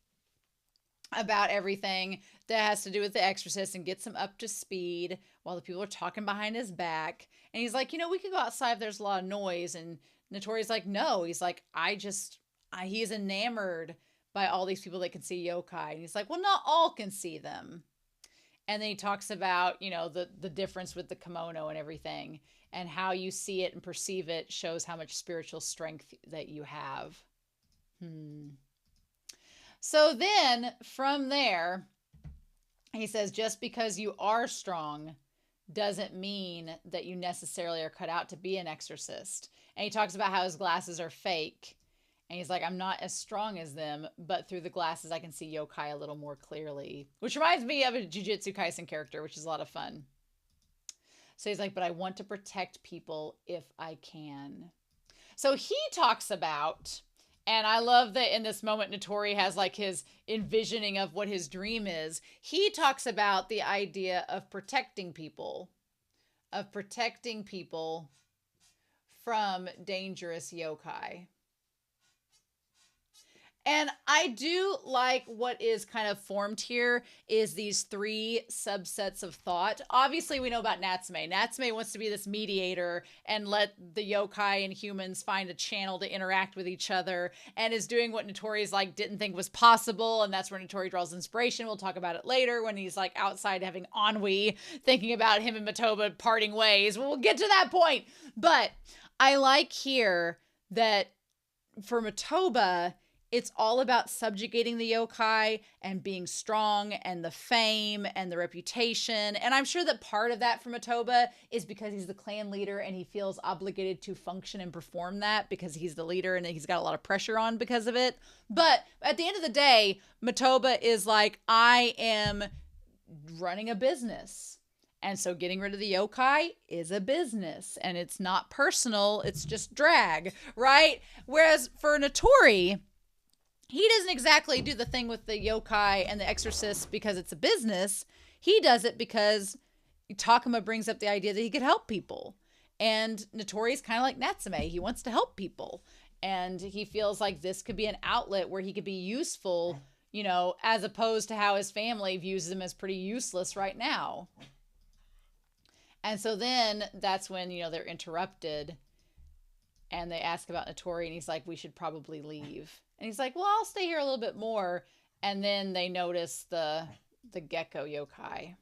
Speaker 1: about everything that has to do with the Exorcist and gets him up to speed while the people are talking behind his back. And he's like, we could go outside if there's a lot of noise. And Natori's like, no. He's like, he is enamored by all these people that can see yokai. And he's like, well, not all can see them. And then he talks about, the difference with the kimono and everything, and how you see it and perceive it shows how much spiritual strength that you have. So then from there, he says, just because you are strong doesn't mean that you necessarily are cut out to be an exorcist. And he talks about how his glasses are fake. And he's like, I'm not as strong as them, but through the glasses, I can see yokai a little more clearly. Which reminds me of a Jujutsu Kaisen character, which is a lot of fun. So he's like, but I want to protect people if I can. So he talks about, and I love that in this moment, Natori has like his envisioning of what his dream is. He talks about the idea of protecting people from dangerous yokai. And I do like what is kind of formed here is these 3 subsets of thought. Obviously, we know about Natsume. Natsume wants to be this mediator and let the yokai and humans find a channel to interact with each other, and is doing what Natori's like didn't think was possible, and that's where Natori draws inspiration. We'll talk about it later when he's like outside having ennui, thinking about him and Matoba parting ways. We'll get to that point. But I like here that for Matoba, it's all about subjugating the yokai and being strong and the fame and the reputation. And I'm sure that part of that for Matoba is because he's the clan leader and he feels obligated to function and perform that because he's the leader and he's got a lot of pressure on because of it. But at the end of the day, Matoba is like, I am running a business. And so getting rid of the yokai is a business and it's not personal. It's just drag, right? Whereas for Natori, he doesn't exactly do the thing with the yokai and the exorcist because it's a business. He does it because Takuma brings up the idea that he could help people. And Natori's kind of like Natsume. He wants to help people. And he feels like this could be an outlet where he could be useful, as opposed to how his family views him as pretty useless right now. And so then that's when, they're interrupted and they ask about Natori and he's like, we should probably leave. And he's like, well, I'll stay here a little bit more. And then they notice the gecko yokai,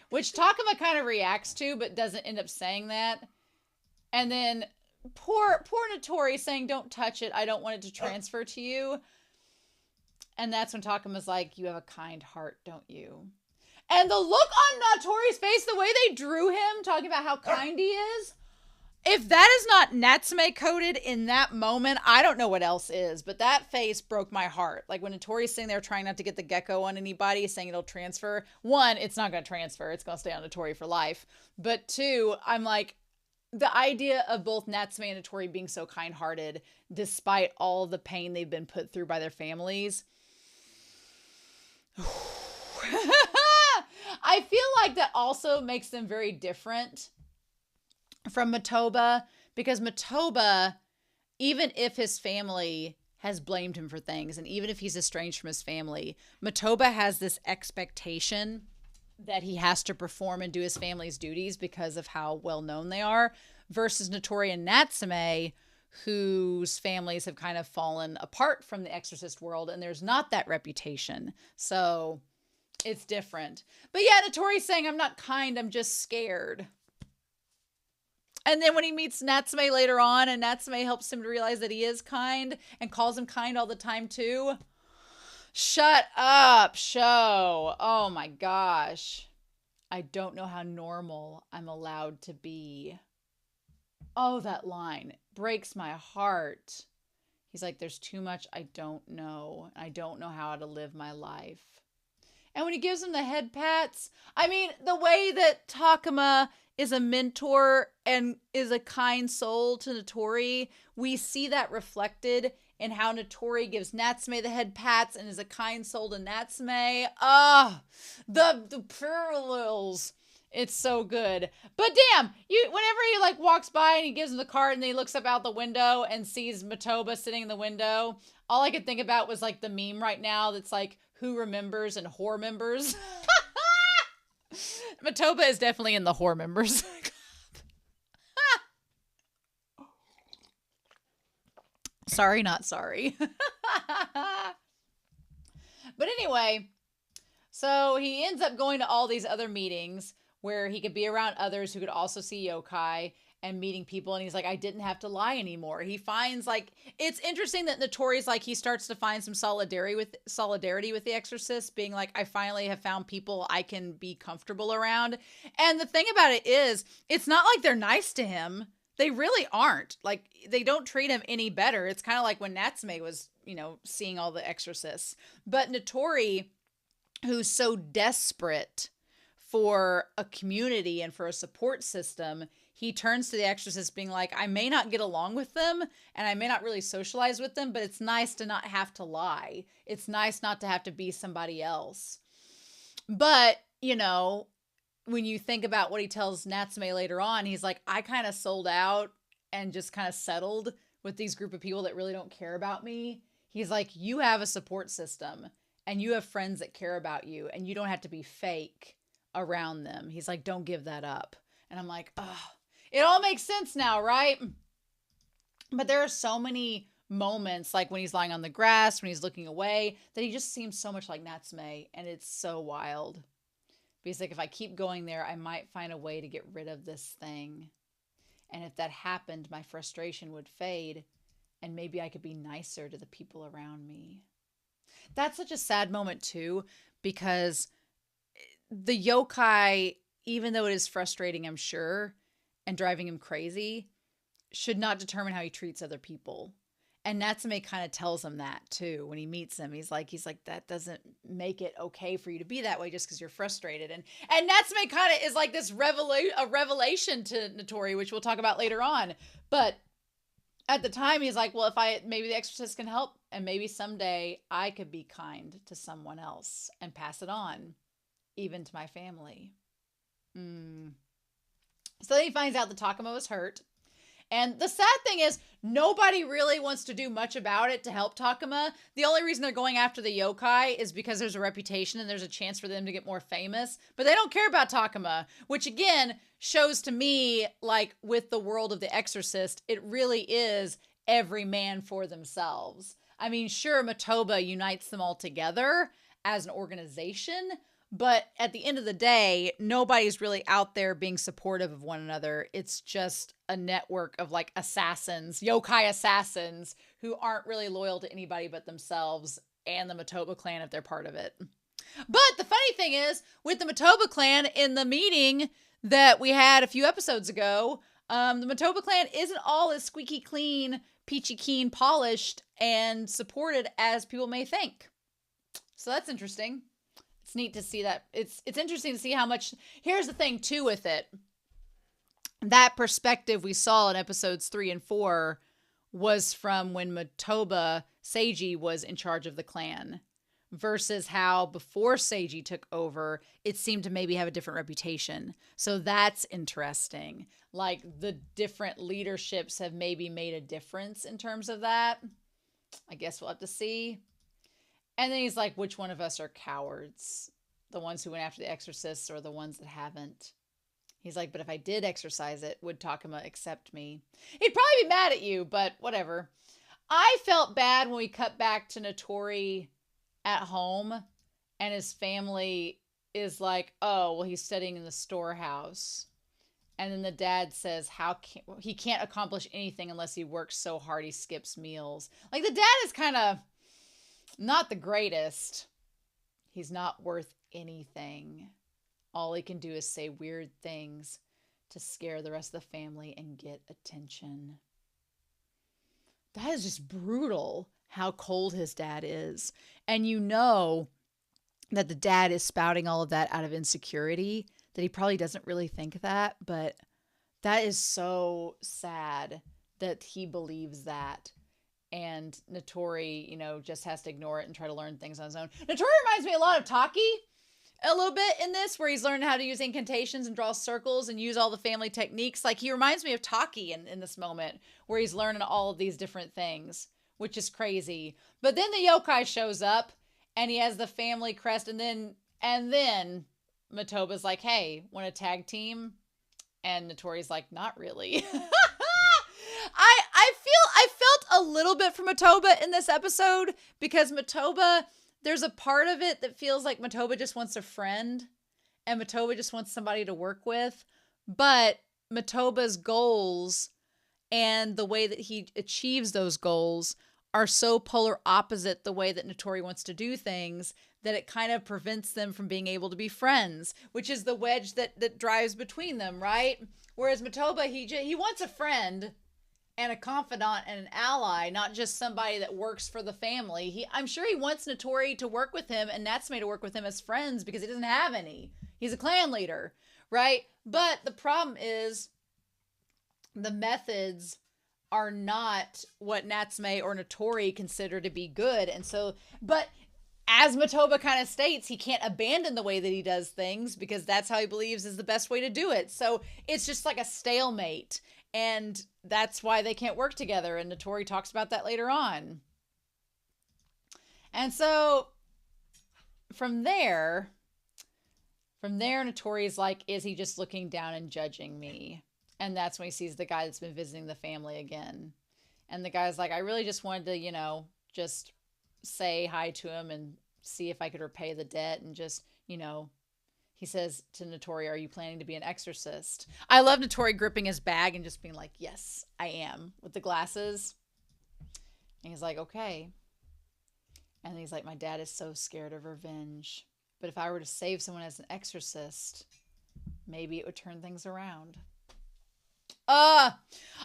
Speaker 1: which Takuma kind of reacts to, but doesn't end up saying that. And then poor Natori saying, don't touch it. I don't want it to transfer to you. And that's when Takuma's like, you have a kind heart, don't you? And the look on Natori's face, the way they drew him, talking about how kind he is. If that is not Natsume coded in that moment, I don't know what else is. But that face broke my heart. Like when Natori's sitting there trying not to get the gecko on anybody, saying it'll transfer. 1, it's not going to transfer. It's going to stay on Natori for life. But 2, I'm like, the idea of both Natsume and Natori being so kind-hearted, despite all the pain they've been put through by their families. I feel like that also makes them very different from Matoba, because Matoba, even if his family has blamed him for things, and even if he's estranged from his family, Matoba has this expectation that he has to perform and do his family's duties because of how well known they are, versus Natori and Natsume, whose families have kind of fallen apart from the exorcist world, and there's not that reputation. So it's different. But yeah, Natori's saying, I'm not kind, I'm just scared. And then when he meets Natsume later on, and Natsume helps him to realize that he is kind and calls him kind all the time too. Shut up, show. Oh my gosh. I don't know how normal I'm allowed to be. Oh, that line breaks my heart. He's like, there's too much I don't know. I don't know how to live my life. And when he gives him the head pats, I mean, the way that Takuma is a mentor and is a kind soul to Natori, we see that reflected in how Natori gives Natsume the head pats and is a kind soul to Natsume. Ah, the parallels It's so good. But damn, whenever he like walks by and he gives him the card and then he looks up out the window and sees Matoba sitting in the window, all I could think about was like the meme right now that's like who remembers and whore members. Matoba is definitely in the whore members. Sorry, not sorry. But anyway, so he ends up going to all these other meetings where he could be around others who could also see yokai and meeting people. And he's like, I didn't have to lie anymore. He finds like, it's interesting that Natori's like, he starts to find some solidarity with the Exorcist, being like, I finally have found people I can be comfortable around. And the thing about it is, it's not like they're nice to him. They really aren't. Like, they don't treat him any better. It's kind of like when Natsume was, seeing all the Exorcists. But Natori, who's so desperate for a community and for a support system, he turns to the Exorcist being like, I may not get along with them and I may not really socialize with them, but it's nice to not have to lie. It's nice not to have to be somebody else. But, when you think about what he tells Natsume later on, he's like, I kind of sold out and just kind of settled with these group of people that really don't care about me. He's like, you have a support system and you have friends that care about you and you don't have to be fake around them. He's like, don't give that up. And I'm like, oh, it all makes sense now, right? But there are so many moments, like when he's lying on the grass, when he's looking away, that he just seems so much like Natsume, and it's so wild. But he's like, if I keep going there, I might find a way to get rid of this thing. And if that happened, my frustration would fade, and maybe I could be nicer to the people around me. That's such a sad moment too, because the yokai, even though it is frustrating, I'm sure, and driving him crazy, should not determine how he treats other people. And Natsume kind of tells him that too when he meets him. He's like, that doesn't make it okay for you to be that way just because you're frustrated. And Natsume kind of is like this revelation to Natori, which we'll talk about later on. But at the time, he's like, well, maybe the Exorcist can help, and maybe someday I could be kind to someone else and pass it on, even to my family. So then he finds out that Takuma was hurt. And the sad thing is, nobody really wants to do much about it to help Takuma. The only reason they're going after the yokai is because there's a reputation and there's a chance for them to get more famous. But they don't care about Takuma, which again shows to me, like with the world of The Exorcist, it really is every man for themselves. I mean, sure, Matoba unites them all together as an organization, but at the end of the day, nobody's really out there being supportive of one another. It's just a network of like assassins, yokai assassins, who aren't really loyal to anybody but themselves and the Matoba clan if they're part of it. But the funny thing is, with the Matoba clan in the meeting that we had a few episodes ago, the Matoba clan isn't all as squeaky clean, peachy keen, polished, and supported as people may think. So that's interesting. It's neat to see that. It's interesting to see how much. Here's the thing too with it. That perspective we saw in episodes 3 and 4 was from when Matoba Seiji was in charge of the clan, versus how before Seiji took over, it seemed to maybe have a different reputation. So that's interesting. Like the different leaderships have maybe made a difference in terms of that. I guess we'll have to see. And then he's like, which one of us are cowards? The ones who went after the Exorcists or the ones that haven't? He's like, but if I did exorcise it, would Takuma accept me? He'd probably be mad at you, but whatever. I felt bad when we cut back to Natori at home and his family is like, oh, well, he's studying in the storehouse. And then the dad says he can't accomplish anything unless he works so hard he skips meals. Like the dad is kind of not the greatest. He's not worth anything. All he can do is say weird things to scare the rest of the family and get attention. That is just brutal how cold his dad is. And you know that the dad is spouting all of that out of insecurity, that he probably doesn't really think that, but that is so sad that he believes that. And Natori, just has to ignore it and try to learn things on his own. Natori reminds me a lot of Taki. a little bit in this, where he's learning how to use incantations and draw circles and use all the family techniques. Like, he reminds me of Taki in this moment, where he's learning all of these different things, which is crazy. But then the yokai shows up, and he has the family crest, and then Matoba's like, hey, want a tag team? And Natori's like, not really. I felt a little bit for Matoba in this episode, because Matoba, there's a part of it that feels like Matoba just wants a friend, and Matoba just wants somebody to work with. But Matoba's goals and the way that he achieves those goals are so polar opposite the way that Natori wants to do things, that it kind of prevents them from being able to be friends, which is the wedge that drives between them, right? Whereas Matoba, he wants a friend and a confidant and an ally, not just somebody that works for the family. I'm sure he wants Natori to work with him and Natsume to work with him as friends, because he doesn't have any. He's a clan leader, right? But the problem is the methods are not what Natsume or Natori consider to be good. And so, but as Matoba kind of states, he can't abandon the way that he does things, because that's how he believes is the best way to do it. So it's just like a stalemate. And that's why they can't work together. And Natori talks about that later on. And so from there, Natori's like, is he just looking down and judging me? And that's when he sees the guy that's been visiting the family again. And the guy's like, I really just wanted to, just say hi to him and see if I could repay the debt. And just, he says to Natori, are you planning to be an exorcist? I love Natori gripping his bag and just being like, yes, I am, with the glasses. And he's like, okay. And he's like, my dad is so scared of revenge. But if I were to save someone as an exorcist, maybe it would turn things around. I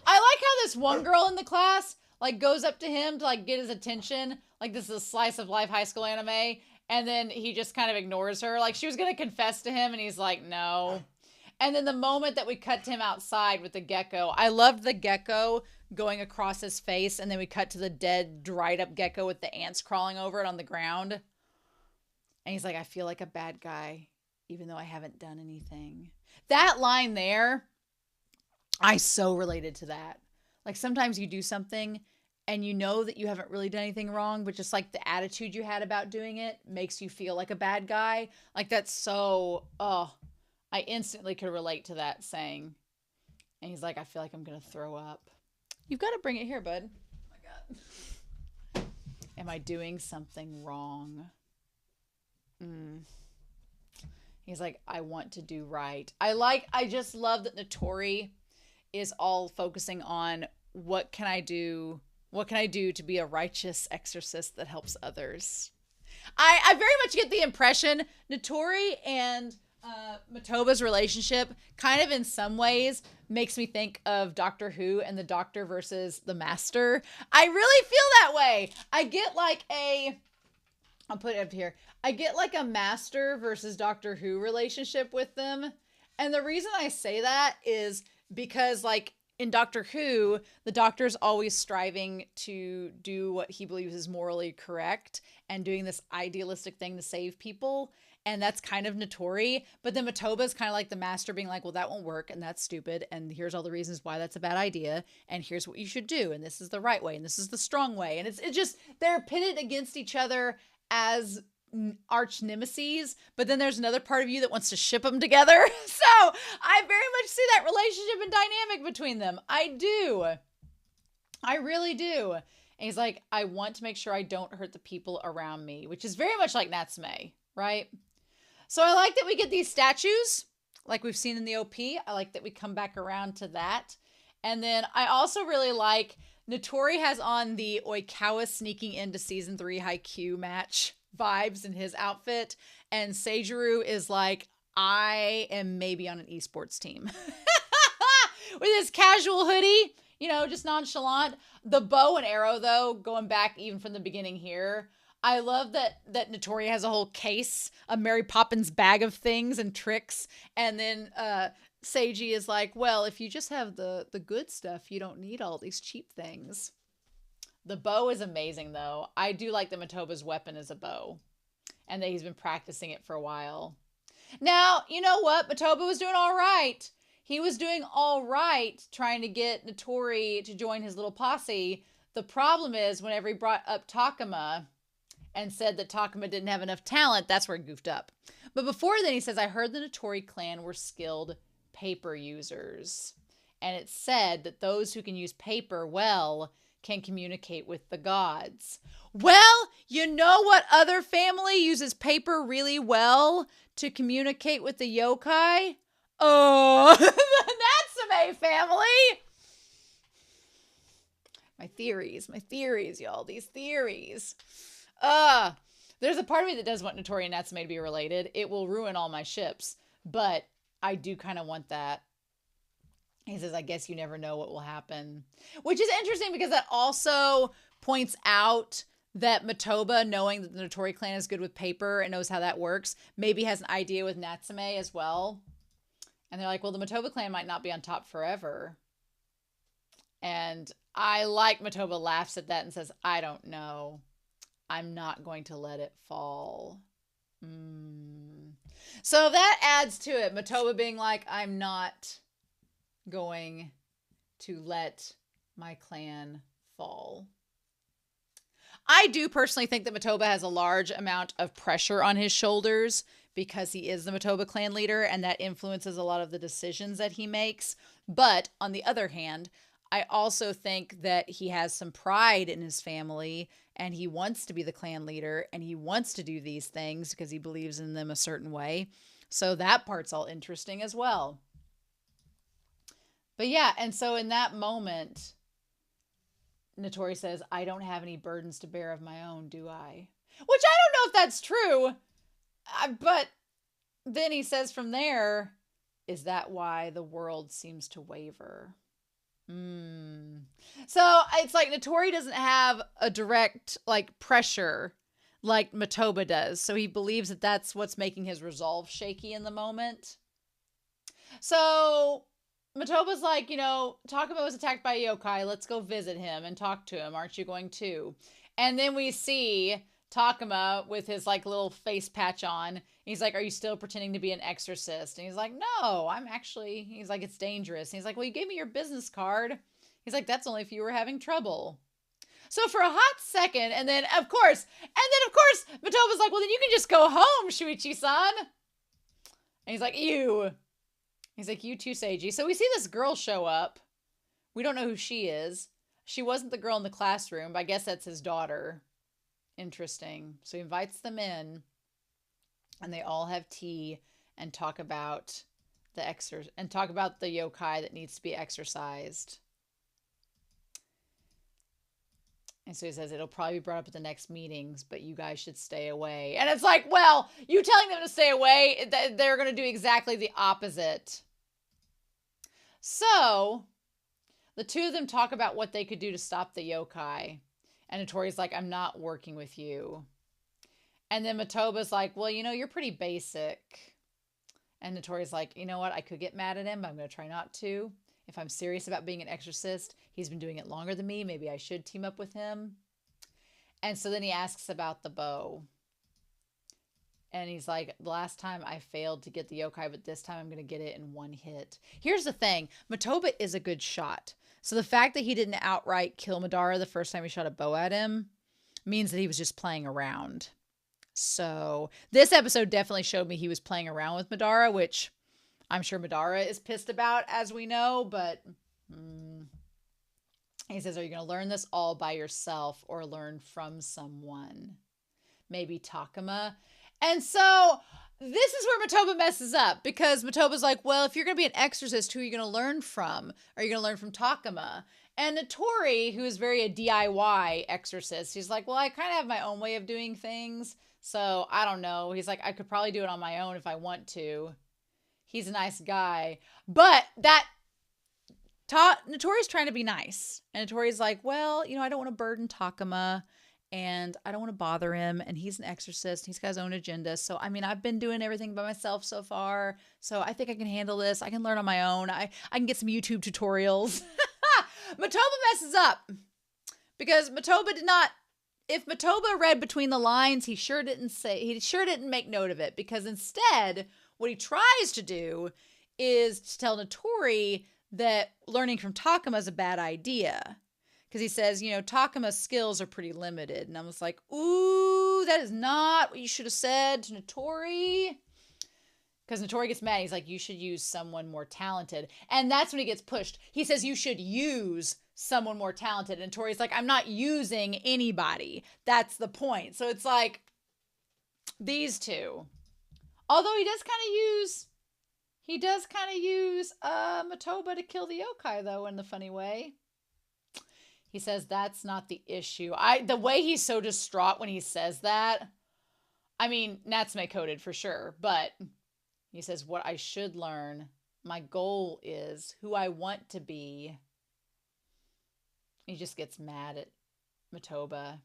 Speaker 1: like how this one girl in the class goes up to him to get his attention. This is a slice of life high school anime. And then he just kind of ignores her. She was going to confess to him and he's like, no. And then the moment that we cut to him outside with the gecko, I loved the gecko going across his face. And then we cut to the dead, dried up gecko with the ants crawling over it on the ground. And he's like, I feel like a bad guy, even though I haven't done anything. That line there, I so related to that. Sometimes you do something and you know that you haven't really done anything wrong, but just the attitude you had about doing it makes you feel like a bad guy. That's so, I instantly could relate to that saying. And he's like, I feel like I'm going to throw up. You've got to bring it here, bud. Oh my God. Am I doing something wrong? He's like, I want to do right. I just love that Natori is all focusing on what can I do to be a righteous exorcist that helps others. I very much get the impression Natori and Matoba's relationship kind of in some ways makes me think of Doctor Who and the Doctor versus the Master. I really feel that way. I get I'll put it up here. I get a Master versus Doctor Who relationship with them. And the reason I say that is because in Doctor Who, the Doctor's always striving to do what he believes is morally correct and doing this idealistic thing to save people. And that's kind of Natori. But then Matoba's kind of like the Master being like, well, that won't work. And that's stupid. And here's all the reasons why that's a bad idea. And here's what you should do. And this is the right way. And this is the strong way. And it's just, they're pitted against each other as arch nemesis, but then there's another part of you that wants to ship them together. So I very much see that relationship and dynamic between them. I do. I really do. And he's like, I want to make sure I don't hurt the people around me, which is very much like Natsume, right? So I like that we get these statues like we've seen in the OP. I like that we come back around to that. And then I also really like Natori has on the Oikawa sneaking into season 3 Haikyuu match vibes in his outfit. And Seijiro is like, I am maybe on an esports team. With his casual hoodie, just nonchalant. The bow and arrow, though, going back even from the beginning here, I love that Natori has a whole case, a Mary Poppins bag of things and tricks. And then Seiji is like, well, if you just have the good stuff, you don't need all these cheap things. The bow is amazing, though. I do like that Matoba's weapon is a bow and that he's been practicing it for a while. Now, you know what? Matoba was doing all right. He was doing all right trying to get Natori to join his little posse. The problem is whenever he brought up Takuma and said that Takuma didn't have enough talent, that's where he goofed up. But before then, he says, I heard the Natori clan were skilled paper users. And it said that those who can use paper well can communicate with the gods. Well, you know what other family uses paper really well to communicate with the yokai? Oh, the Natsume family. My theories, y'all. These theories. There's a part of me that does want Natori and Natsume to be related. It will ruin all my ships, but I do kind of want that. He says, I guess you never know what will happen. Which is interesting because that also points out that Matoba, knowing that the Natori clan is good with paper and knows how that works, maybe has an idea with Natsume as well. And they're like, well, the Matoba clan might not be on top forever. And I like Matoba laughs at that and says, I don't know. I'm not going to let it fall. So that adds to it. Matoba being like, I'm not going to let my clan fall. I do personally think that Matoba has a large amount of pressure on his shoulders because he is the Matoba clan leader, and that influences a lot of the decisions that he makes. But on the other hand, I also think that he has some pride in his family, and he wants to be the clan leader, and he wants to do these things because he believes in them a certain way. So that part's all interesting as well. But yeah, and so in that moment, Natori says, I don't have any burdens to bear of my own, do I? Which I don't know if that's true. But then he says from there, is that why the world seems to waver? So it's like Natori doesn't have a direct like pressure like Matoba does. So he believes that that's what's making his resolve shaky in the moment. So Matoba's like, you know, Takuma was attacked by a yokai. Let's go visit him and talk to him. Aren't you going to? And then we see Takuma with his like little face patch on. He's like, are you still pretending to be an exorcist? And he's like, no, he's like, it's dangerous. And he's like, well, you gave me your business card. He's like, that's only if you were having trouble. So for a hot second, and then of course, Matoba's like, well, then you can just go home, Shuichi-san. And he's like, ew. He's like, you too, Seiji. So we see this girl show up. We don't know who she is. She wasn't the girl in the classroom, but I guess that's his daughter. Interesting. So he invites them in, and they all have tea and talk about the yokai that needs to be exorcised. And so he says, it'll probably be brought up at the next meetings, but you guys should stay away. And it's like, well, you telling them to stay away, they're going to do exactly the opposite. So the two of them talk about what they could do to stop the yokai. And Natori's like, I'm not working with you. And then Matoba's like, well, you know, you're pretty basic. And Natori's like, you know what? I could get mad at him, but I'm going to try not to. If I'm serious about being an exorcist, he's been doing it longer than me. Maybe I should team up with him. And so then he asks about the bow. And he's like, the last time I failed to get the yokai, but this time I'm going to get it in one hit. Here's the thing. Matoba is a good shot. So the fact that he didn't outright kill Madara the first time he shot a bow at him means that he was just playing around. So this episode definitely showed me he was playing around with Madara, which I'm sure Madara is pissed about, as we know, but he says, are you going to learn this all by yourself or learn from someone? Maybe Takuma. And so this is where Matoba messes up, because Matoba's like, well, if you're going to be an exorcist, who are you going to learn from? Are you going to learn from Takuma? And Natori, who is very a DIY exorcist, he's like, well, I kind of have my own way of doing things, so I don't know. He's like, I could probably do it on my own if I want to. He's a nice guy. But that Natori's trying to be nice. And Natori's like, well, you know, I don't want to burden Takuma, and I don't want to bother him, and he's an exorcist. He's got his own agenda. So, I mean, I've been doing everything by myself so far, so I think I can handle this. I can learn on my own. I can get some YouTube tutorials. Matoba messes up, because Matoba did not, if Matoba read between the lines, he sure didn't make note of it, because instead, what he tries to do is to tell Natori that learning from Takuma is a bad idea. Because he says, you know, Takuma's skills are pretty limited. And I was like, ooh, that is not what you should have said to Natori. Because Natori gets mad. He's like, you should use someone more talented. And that's when he gets pushed. He says, you should use someone more talented. And Natori's like, I'm not using anybody. That's the point. So it's like, these two. Although he does kind of use Matoba to kill the yokai, though, in the funny way. He says that's not the issue. The way he's so distraught when he says that, I mean, Natsume coded for sure, but he says, what I should learn, my goal is who I want to be. He just gets mad at Matoba.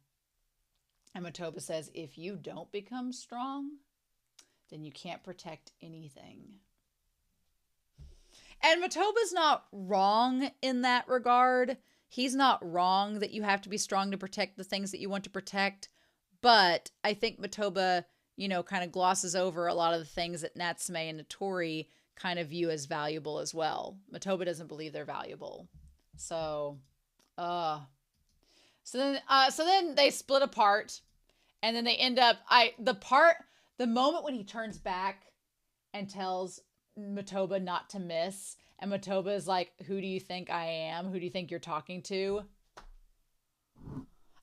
Speaker 1: And Matoba says, if you don't become strong, then you can't protect anything. And Matoba's not wrong in that regard. He's not wrong that you have to be strong to protect the things that you want to protect. But I think Matoba, you know, kind of glosses over a lot of the things that Natsume and Natori kind of view as valuable as well. Matoba doesn't believe they're valuable. So then they split apart, and then they end up, the moment when he turns back and tells Matoba not to miss, and Matoba is like, who do you think I am? Who do you think you're talking to?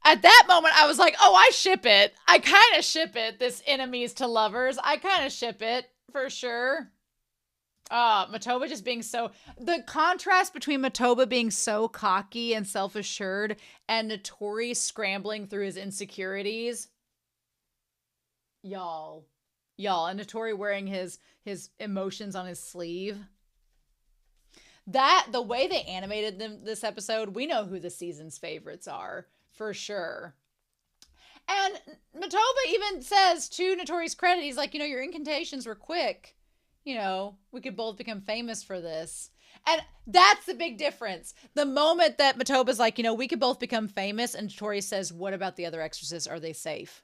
Speaker 1: At that moment, I was like, oh, I ship it. I kind of ship it, this enemies to lovers. I kind of ship it, for sure. Matoba just being so... The contrast between Matoba being so cocky and self-assured and Natori scrambling through his insecurities. Y'all. And Natori wearing his emotions on his sleeve. The way they animated them this episode, we know who the season's favorites are, for sure. And Matoba even says, to Natori's credit, he's like, you know, your incantations were quick. You know, we could both become famous for this. And that's the big difference. The moment that Matoba's like, you know, we could both become famous, and Natori says, what about the other exorcists? Are they safe?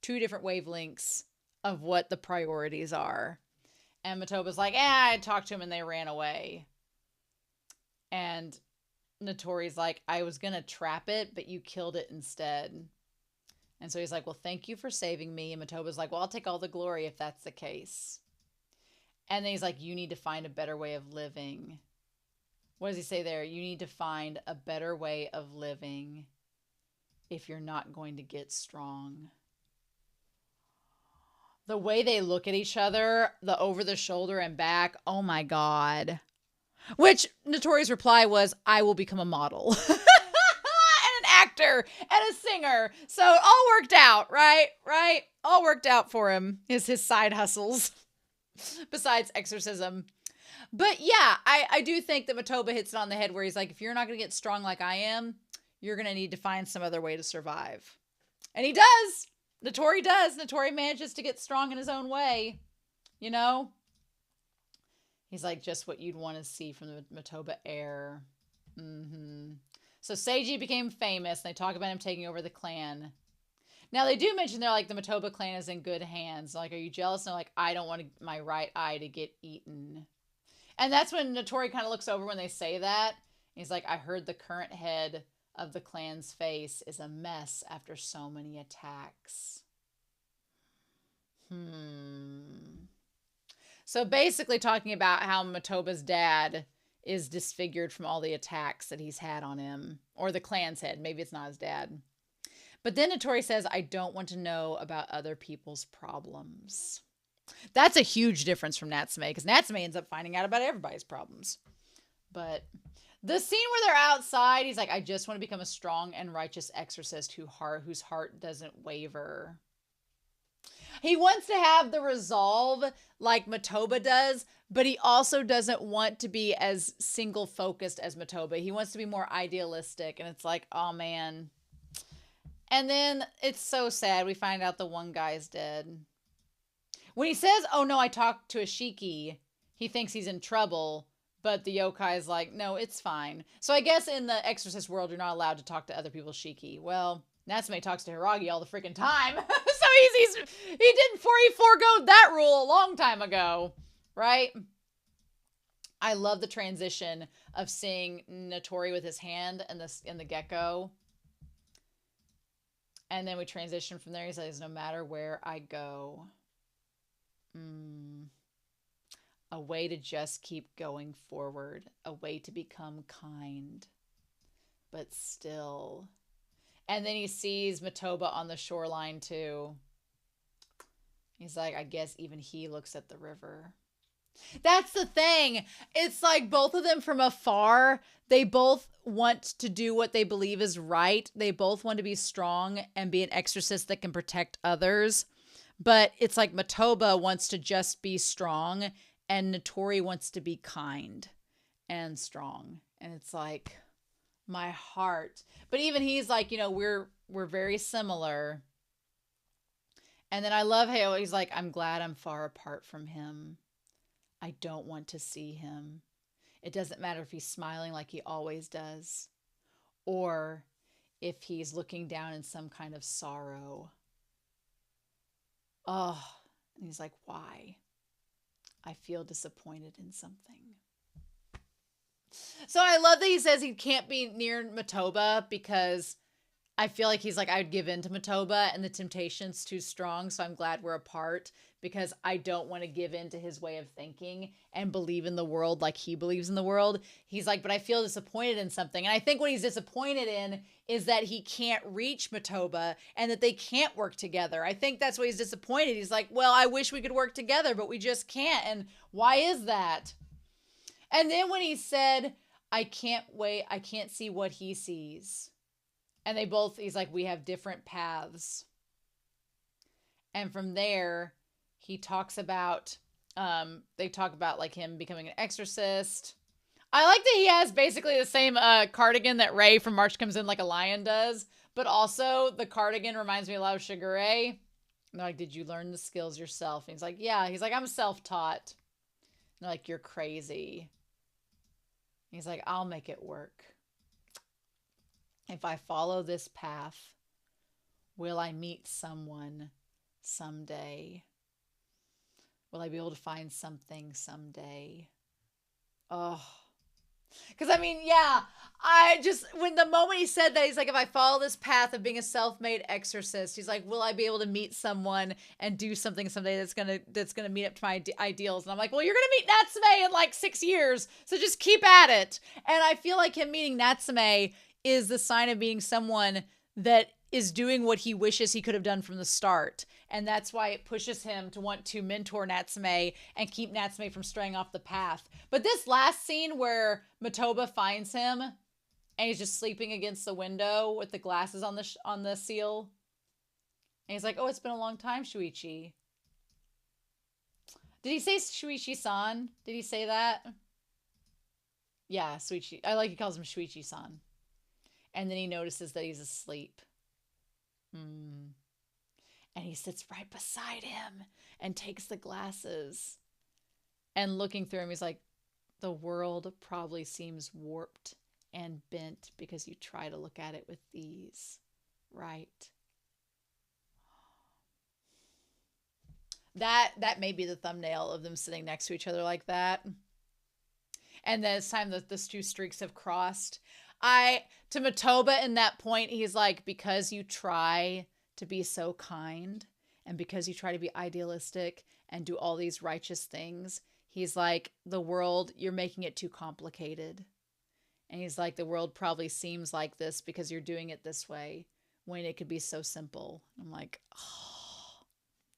Speaker 1: Two different wavelengths of what the priorities are. And Matoba's like, I talked to him and they ran away. And Natori's like, I was going to trap it, but you killed it instead. And so he's like, well, thank you for saving me. And Matoba's like, well, I'll take all the glory if that's the case. And then he's like, you need to find a better way of living. What does he say there? You need to find a better way of living if you're not going to get strong. The way they look at each other, the over the shoulder and back, oh my God. Which Natori's reply was, I will become a model. And an actor and a singer. So it all worked out, right? Right? All worked out for him. His side hustles. Besides exorcism. But yeah, I do think that Matoba hits it on the head where he's like, if you're not going to get strong like I am, you're going to need to find some other way to survive. And he does. Natori does. Natori manages to get strong in his own way. You know? He's like, just what you'd want to see from the Matoba heir. So Seiji became famous, and they talk about him taking over the clan. Now, they do mention they're like, the Matoba clan is in good hands. Like, are you jealous? And they're like, I don't want my right eye to get eaten. And that's when Natori kind of looks over when they say that. He's like, I heard the current head of the clan's face is a mess after so many attacks. So basically talking about how Matoba's dad is disfigured from all the attacks that he's had on him. Or the clan's head. Maybe it's not his dad. But then Natori says, I don't want to know about other people's problems. That's a huge difference from Natsume, because Natsume ends up finding out about everybody's problems. But the scene where they're outside, he's like, I just want to become a strong and righteous exorcist whose heart doesn't waver. He wants to have the resolve like Matoba does, but he also doesn't want to be as single-focused as Matoba. He wants to be more idealistic, and it's like, oh man. And then it's so sad. We find out the one guy's dead. When he says, oh no, I talked to a shiki, he thinks he's in trouble, but the yokai is like, no, it's fine. So I guess in the Exorcist world, you're not allowed to talk to other people's shiki. Well, Natsume talks to Hiragi all the freaking time. So easy. He did forego that rule a long time ago, right? I love the transition of seeing Natori with his hand and the gecko. And then we transition from there. He says, no matter where I go. A way to just keep going forward. A way to become kind. But still. And then he sees Matoba on the shoreline too. He's like, I guess even he looks at the river. That's the thing. It's like both of them from afar, they both want to do what they believe is right. They both want to be strong and be an exorcist that can protect others. But it's like Matoba wants to just be strong and Natori wants to be kind and strong. And it's like my heart. But even he's like, you know, we're very similar. And then I love how he's like, I'm glad I'm far apart from him. I don't want to see him. It doesn't matter if he's smiling like he always does, or if he's looking down in some kind of sorrow. Oh, and he's like, why? I feel disappointed in something. So I love that he says he can't be near Matoba because I feel like he's like, I'd give in to Matoba and the temptation's too strong. So I'm glad we're apart because I don't want to give in to his way of thinking and believe in the world like he believes in the world. He's like, but I feel disappointed in something. And I think what he's disappointed in is that he can't reach Matoba and that they can't work together. I think that's what he's disappointed. He's like, well, I wish we could work together, but we just can't. And why is that? And then when he said, I can't wait, I can't see what he sees. And they both, he's like, we have different paths. And from there, he talks about, they talk about like him becoming an exorcist. I like that he has basically the same cardigan that Ray from March Comes In Like a Lion does. But also the cardigan reminds me a lot of Sugar Ray. And they're like, did you learn the skills yourself? And he's like, yeah. He's like, I'm self-taught. And they're like, you're crazy. He's like, I'll make it work. If I follow this path, will I meet someone someday? Will I be able to find something someday? Oh. Because, I mean, yeah, when the moment he said that, he's like, if I follow this path of being a self-made exorcist, he's like, will I be able to meet someone and do something someday that's gonna meet up to my ideals? And I'm like, well, you're gonna meet Natsume in like 6 years, so just keep at it. And I feel like him meeting Natsume is the sign of being someone that is doing what he wishes he could have done from the start. And that's why it pushes him to want to mentor Natsume and keep Natsume from straying off the path. But this last scene where Matoba finds him and he's just sleeping against the window with the glasses on the seal. And he's like, oh, it's been a long time, Shuichi. Did he say Shuichi-san? Did he say that? Yeah, Shuichi. I like he calls him Shuichi-san. And then he notices that he's asleep. And he sits right beside him and takes the glasses. And looking through him, he's like, the world probably seems warped and bent because you try to look at it with these, right? That may be the thumbnail of them sitting next to each other like that. And then it's time that those two streaks have crossed. To Matoba in that point, he's like, because you try to be so kind and because you try to be idealistic and do all these righteous things, he's like, the world, you're making it too complicated. And he's like, the world probably seems like this because you're doing it this way when it could be so simple. I'm like, oh.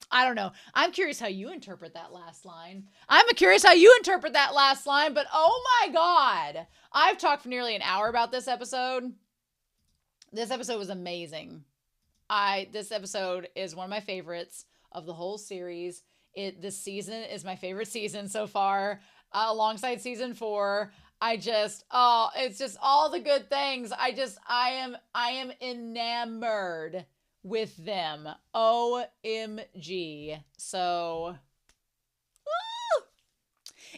Speaker 1: I don't know. I'm curious how you interpret that last line. I'm curious how you interpret that last line, but oh my God. I've talked for nearly an hour about this episode. This episode was amazing. This episode is one of my favorites of the whole series. This season is my favorite season so far, alongside season 4. It's just all the good things. I am enamored with them. OMG. So, woo!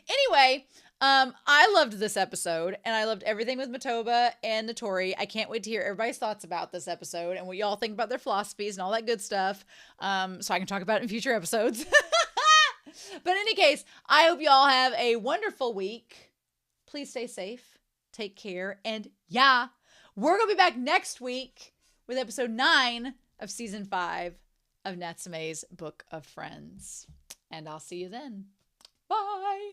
Speaker 1: Anyway, I loved this episode, and I loved everything with Matoba and Natori. I can't wait to hear everybody's thoughts about this episode and what y'all think about their philosophies and all that good stuff. So I can talk about it in future episodes. But in any case, I hope y'all have a wonderful week. Please stay safe, take care, and yeah, we're gonna be back next week with episode 9 of season 5 of Natsume's Book of Friends. And I'll see you then. Bye.